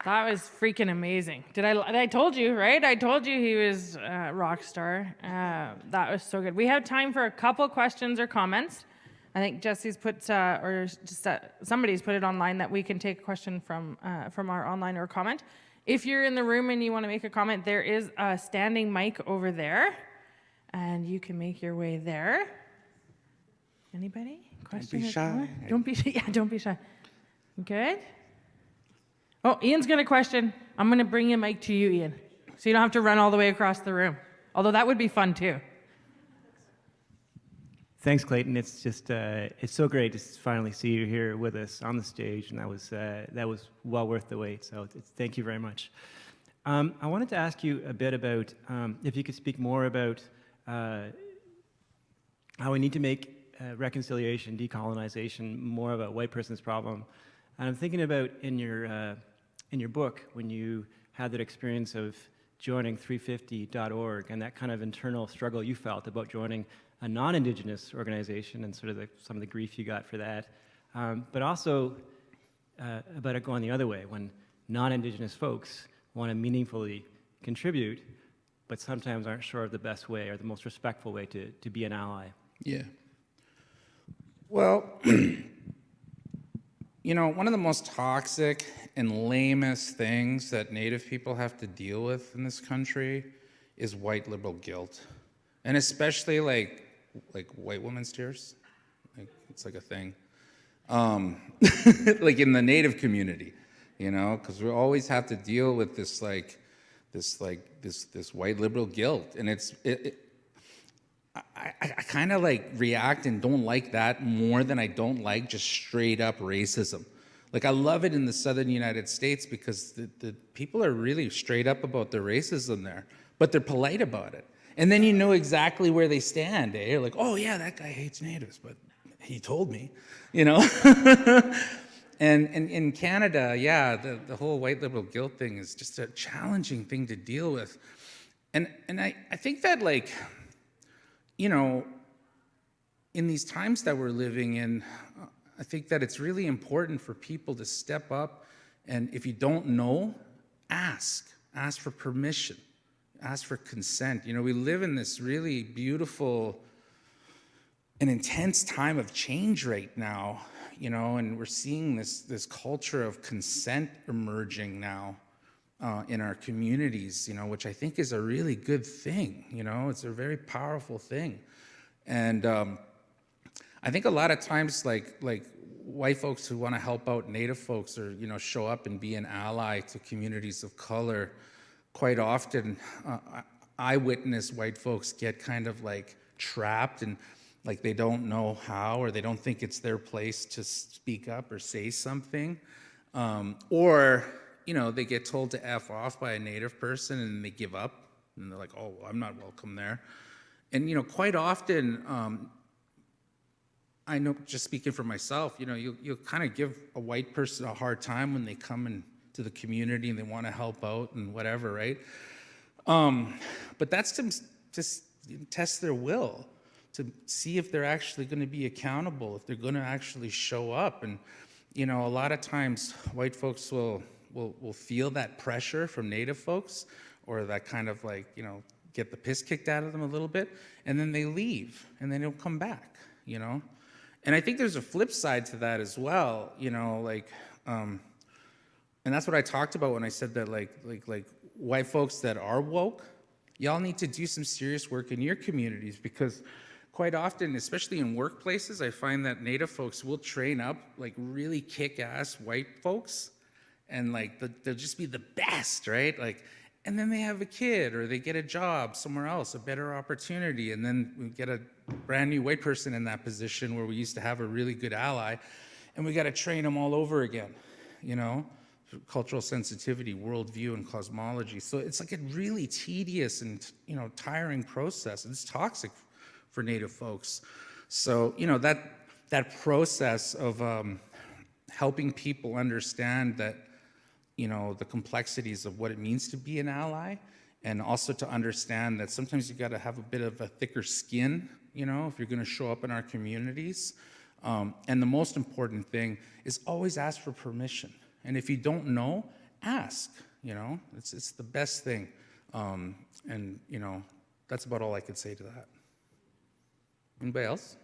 That was freaking amazing. I told you, right? I told you he was a rock star. That was so good. We have time for a couple questions or comments. I think Jesse's put, or just somebody's put it online that we can take a question from our online or comment. If you're in the room and you want to make a comment, there is a standing mic over there, and you can make your way there. Anybody? Question? Don't be shy. Don't be shy. Yeah, don't be shy. Good. Oh, Ian's got a question. I'm going to bring a mic to you, Ian, so you don't have to run all the way across the room. Although that would be fun too. Thanks, Clayton. It's just it's so great to finally see you here with us on the stage, and that was well worth the wait. So thank you very much. I wanted to ask you a bit about if you could speak more about how we need to make reconciliation, decolonization more of a white person's problem. And I'm thinking about in your book when you had that experience of joining 350.org and that kind of internal struggle you felt about joining a non-Indigenous organization and sort of some of the grief you got for that, but also about it going the other way when non-Indigenous folks want to meaningfully contribute, but sometimes aren't sure of the best way or the most respectful way to be an ally. Yeah. Well, you know, one of the most toxic and lamest things that Native people have to deal with in this country is white liberal guilt. And especially like white women's tears. Like, it's like a thing. Like in the Native community, you know, because we always have to deal with this white liberal guilt. And I kind of like react and don't like that more than I don't like just straight up racism. Like I love it in the southern United States because the people are really straight up about their racism there, but they're polite about it. And then you know exactly where they stand, eh? You're like, oh yeah, that guy hates natives, but he told me, you know? And in Canada, yeah, the whole white liberal guilt thing is just a challenging thing to deal with. And I think that like, you know, in these times that we're living in, I think that it's really important for people to step up, and if you don't know, ask for permission, ask for consent. You know, we live in this really beautiful and intense time of change right now, you know, and we're seeing this culture of consent emerging now in our communities, you know, which I think is a really good thing. You know, it's a very powerful thing. And I think a lot of times, like white folks who want to help out Native folks or, you know, show up and be an ally to communities of color, quite often I witness white folks get kind of like trapped and like they don't know how, or they don't think it's their place to speak up or say something. Or, you know, they get told to F off by a Native person and they give up and they're like, oh, well, I'm not welcome there. And, you know, quite often, I know, just speaking for myself, you know, you'll kind of give a white person a hard time when they come into the community and they want to help out and whatever, right? But that's to just test their will, to see if they're actually going to be accountable, if they're going to actually show up. And, you know, a lot of times white folks will feel that pressure from Native folks, or that kind of like, you know, get the piss kicked out of them a little bit, and then they leave and then they'll come back, you know? And I think there's a flip side to that as well, you know, like, and that's what I talked about when I said that like white folks that are woke, y'all need to do some serious work in your communities, because quite often, especially in workplaces, I find that Native folks will train up like really kick-ass white folks, and like they'll just be the best, right? Like, and then they have a kid or they get a job somewhere else, a better opportunity, and then we get a brand new white person in that position where we used to have a really good ally, and we got to train them all over again, you know? Cultural sensitivity, worldview, and cosmology. So it's like a really tedious and, you know, tiring process. It's toxic for Native folks. So, you know, that process of helping people understand that, you know, the complexities of what it means to be an ally And also to understand that sometimes you got to have a bit of a thicker skin, you know, if you're going to show up in our communities. And the most important thing is always ask for permission. And if you don't know, ask, you know, it's the best thing. And, you know, that's about all I could say to that. Anybody else?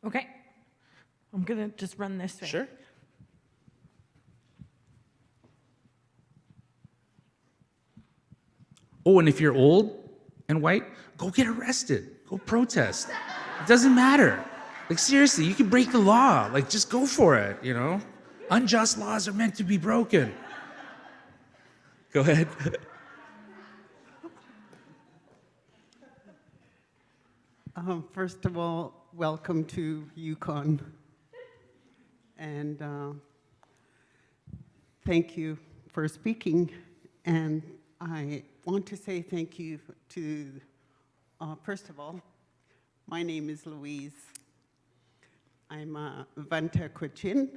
Okay. I'm going to just run this way. Sure. Oh, and if you're old and white, go get arrested. Go protest. It doesn't matter. Like, seriously, you can break the law. Like, just go for it, you know? Unjust laws are meant to be broken. Go ahead. First of all, welcome to Yukon. And thank you for speaking. And I want to say thank you to, first of all, my name is Louise. I'm a Vanta Quechin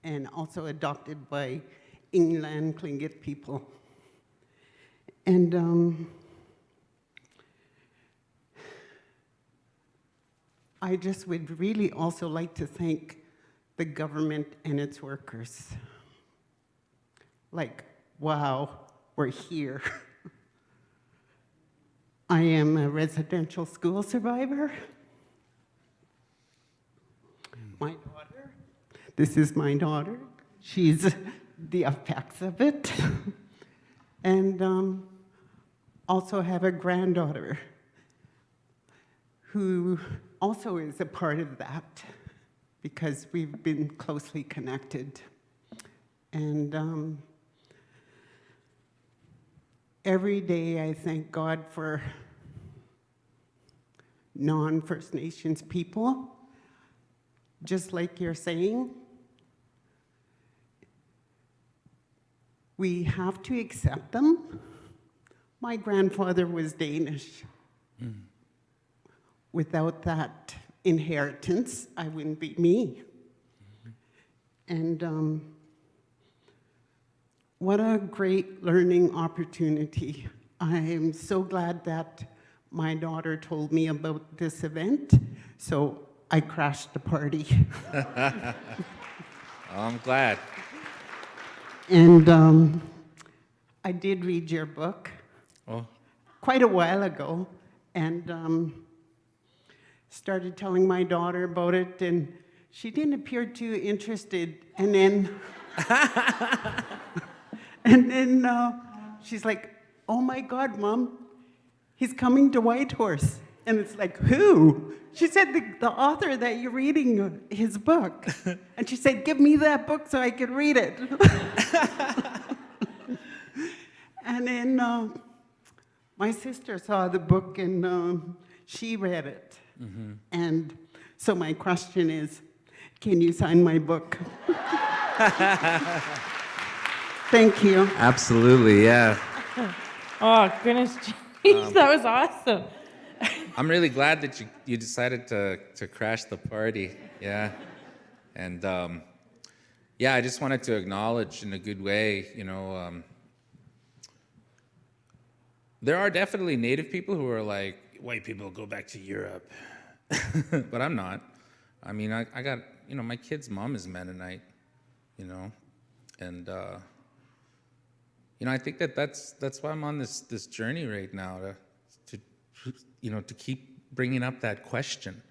and also adopted by Inland Tlingit people. And I just would really also like to thank the government and its workers. Like, wow, we're here. I am a residential school survivor. My daughter, this is my daughter. She's the effects of it. And also have a granddaughter who also is a part of that because we've been closely connected. And every day I thank God for non-First Nations people, just like you're saying. We have to accept them. My grandfather was Danish. Mm. Without that inheritance, I wouldn't be me. Mm-hmm. And what a great learning opportunity. I am so glad that my daughter told me about this event, so I crashed the party. I'm glad. And I did read your book quite a while ago, and started telling my daughter about it, and she didn't appear too interested. And then, she's like, "Oh my God, Mom, he's coming to Whitehorse." And it's like, "Who?" She said, the author that you're reading his book. And she said, "Give me that book so I can read it." And then my sister saw the book and she read it. Mm-hmm. And so my question is, can you sign my book? Thank you. Absolutely, yeah. Oh, goodness, jeez, that was awesome. I'm really glad that you decided to crash the party, yeah. And yeah, I just wanted to acknowledge in a good way, you know, there are definitely Native people who are like, white people go back to Europe. But I'm not. I mean, I got, you know, my kid's mom is Mennonite, you know, and you know, I think that's why I'm on this journey right now to you know, to keep bringing up that question.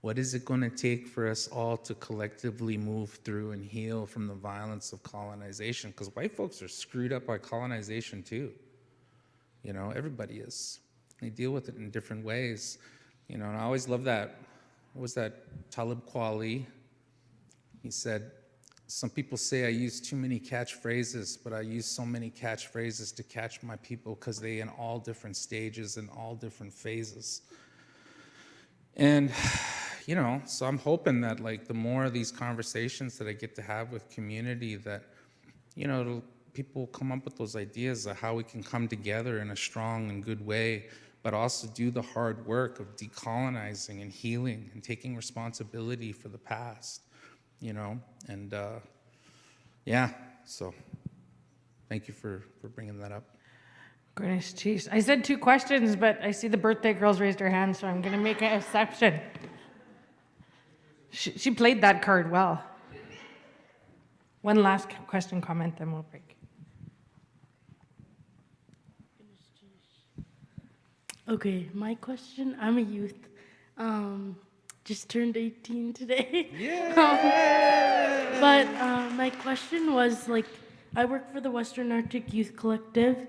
What is it going to take for us all to collectively move through and heal from the violence of colonization? Because white folks are screwed up by colonization too. You know, everybody is. They deal with it in different ways. You know, and I always love that. What was that? Talib Kweli. He said, "Some people say I use too many catchphrases, but I use so many catchphrases to catch my people because they in all different stages and all different phases." And, you know, so I'm hoping that like the more of these conversations that I get to have with community that, you know, people come up with those ideas of how we can come together in a strong and good way, but also do the hard work of decolonizing and healing and taking responsibility for the past, you know, and yeah, so thank you for bringing that up. Goodness, jeez. I said 2 questions, but I see the birthday girl's raised her hand, so I'm going to make an exception. She played that card well. One last question, comment, then we'll break. Okay, my question, I'm a youth. Just turned 18 today. Yeah! But my question was, like, I work for the Western Arctic Youth Collective,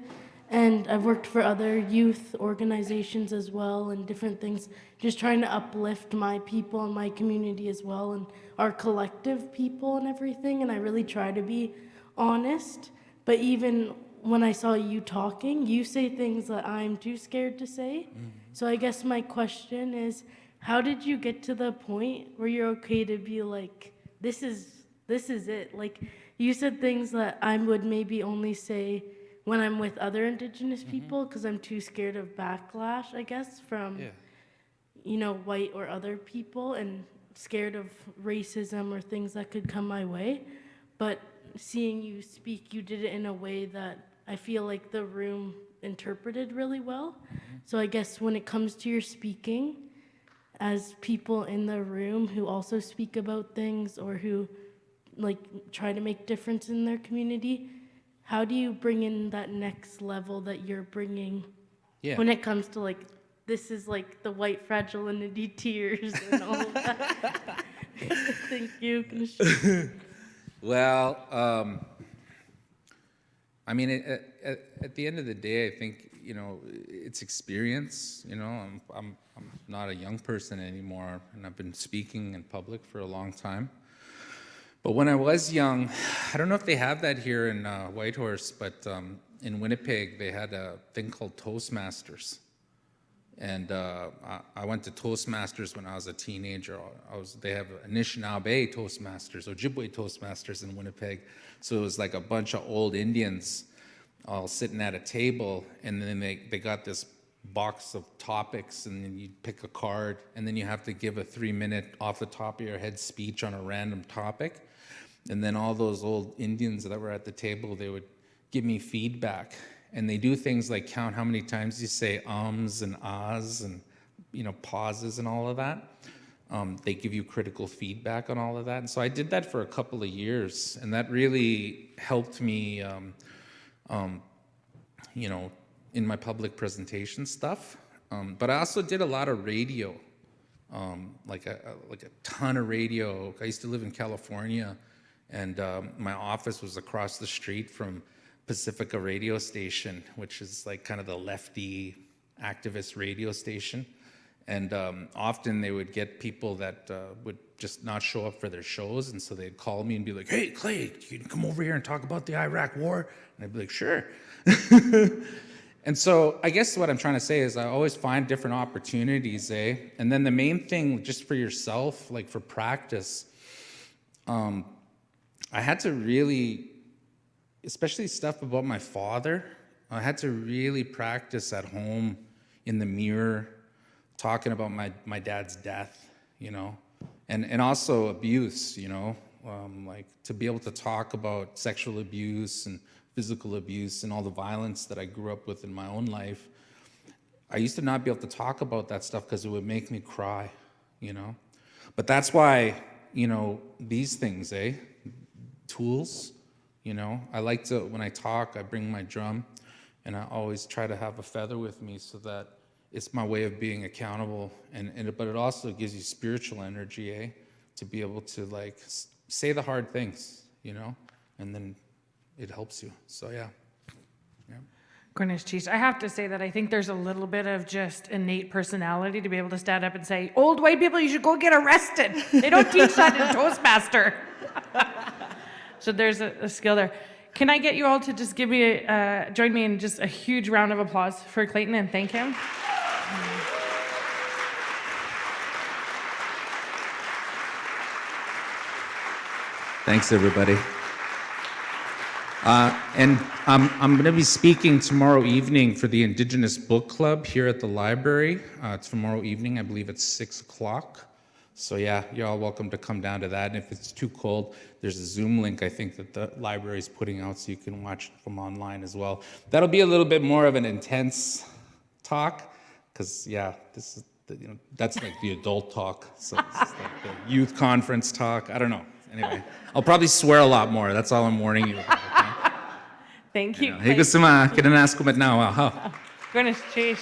and I've worked for other youth organizations as well and different things, just trying to uplift my people and my community as well and our collective people and everything, and I really try to be honest, but even when I saw you talking, you say things that I'm too scared to say. So I guess my question is, how did you get to the point where you're okay to be like, this is it? Like, you said things that I would maybe only say when I'm with other Indigenous people because I'm too scared of backlash, I guess, from, you know, white or other people and scared of racism or things that could come my way. But seeing you speak, you did it in a way that I feel like the room interpreted really well. So I guess when it comes to your speaking, as people in the room who also speak about things or who like try to make difference in their community, how do you bring in that next level that you're bringing when it comes to like, this is like the white fragility tears and all of that? Thank you. Well, I mean, at the end of the day, I think, you know, it's experience. You know, I'm not a young person anymore, and I've been speaking in public for a long time. But when I was young, I don't know if they have that here in Whitehorse, but in Winnipeg, they had a thing called Toastmasters. And I went to Toastmasters when I was a teenager. They have Anishinaabe Toastmasters, Ojibwe Toastmasters in Winnipeg. So it was like a bunch of old Indians all sitting at a table, and then they got this box of topics, and then you pick a card, and then you have to give a 3-minute off the top of your head speech on a random topic. And then all those old Indians that were at the table, they would give me feedback. And they do things like count how many times you say ums and ahs and, you know, pauses and all of that. They give you critical feedback on all of that. And so I did that for a couple of years, and that really helped me, you know, in my public presentation stuff. But I also did a lot of radio, like a ton of radio. I used to live in California, and my office was across the street from Pacifica radio station, which is like kind of the lefty activist radio station. And often they would get people that would just not show up for their shows, and so they'd call me and be like, "Hey, Clay, you can come over here and talk about the Iraq War?" And I'd be like, "Sure." And so I guess what I'm trying to say is I always find different opportunities, And then the main thing, just for yourself, like for practice, I had to really, especially stuff about my father, I had to really practice at home in the mirror, talking about my dad's death, you know, and also abuse, you know, like to be able to talk about sexual abuse and physical abuse and all the violence that I grew up with in my own life. I used to not be able to talk about that stuff because it would make me cry, you know. But that's why, you know, these things, tools, you know. I like to, when I talk, I bring my drum, and I always try to have a feather with me so that it's my way of being accountable, but it also gives you spiritual energy, to be able to like say the hard things, you know, and then it helps you. So yeah. Goodness, geez. I have to say that I think there's a little bit of just innate personality to be able to stand up and say, old white people, you should go get arrested. They don't teach that in Toastmaster. So there's a skill there. Can I get you all to just give me join me in just a huge round of applause for Clayton and thank him? Thanks, everybody. And I'm going to be speaking tomorrow evening for the Indigenous Book Club here at the library. It's tomorrow evening, I believe it's 6 o'clock. So yeah, you're all welcome to come down to that. And if it's too cold, there's a Zoom link I think that the library is putting out so you can watch from online as well. That'll be a little bit more of an intense talk, because yeah, this is that's like the adult talk. So this is like the youth conference talk. I don't know. Anyway, I'll probably swear a lot more. That's all I'm warning you about. Okay? Thank you. Hey, gusto mo, kinanaas ko now. Goodness, jeez.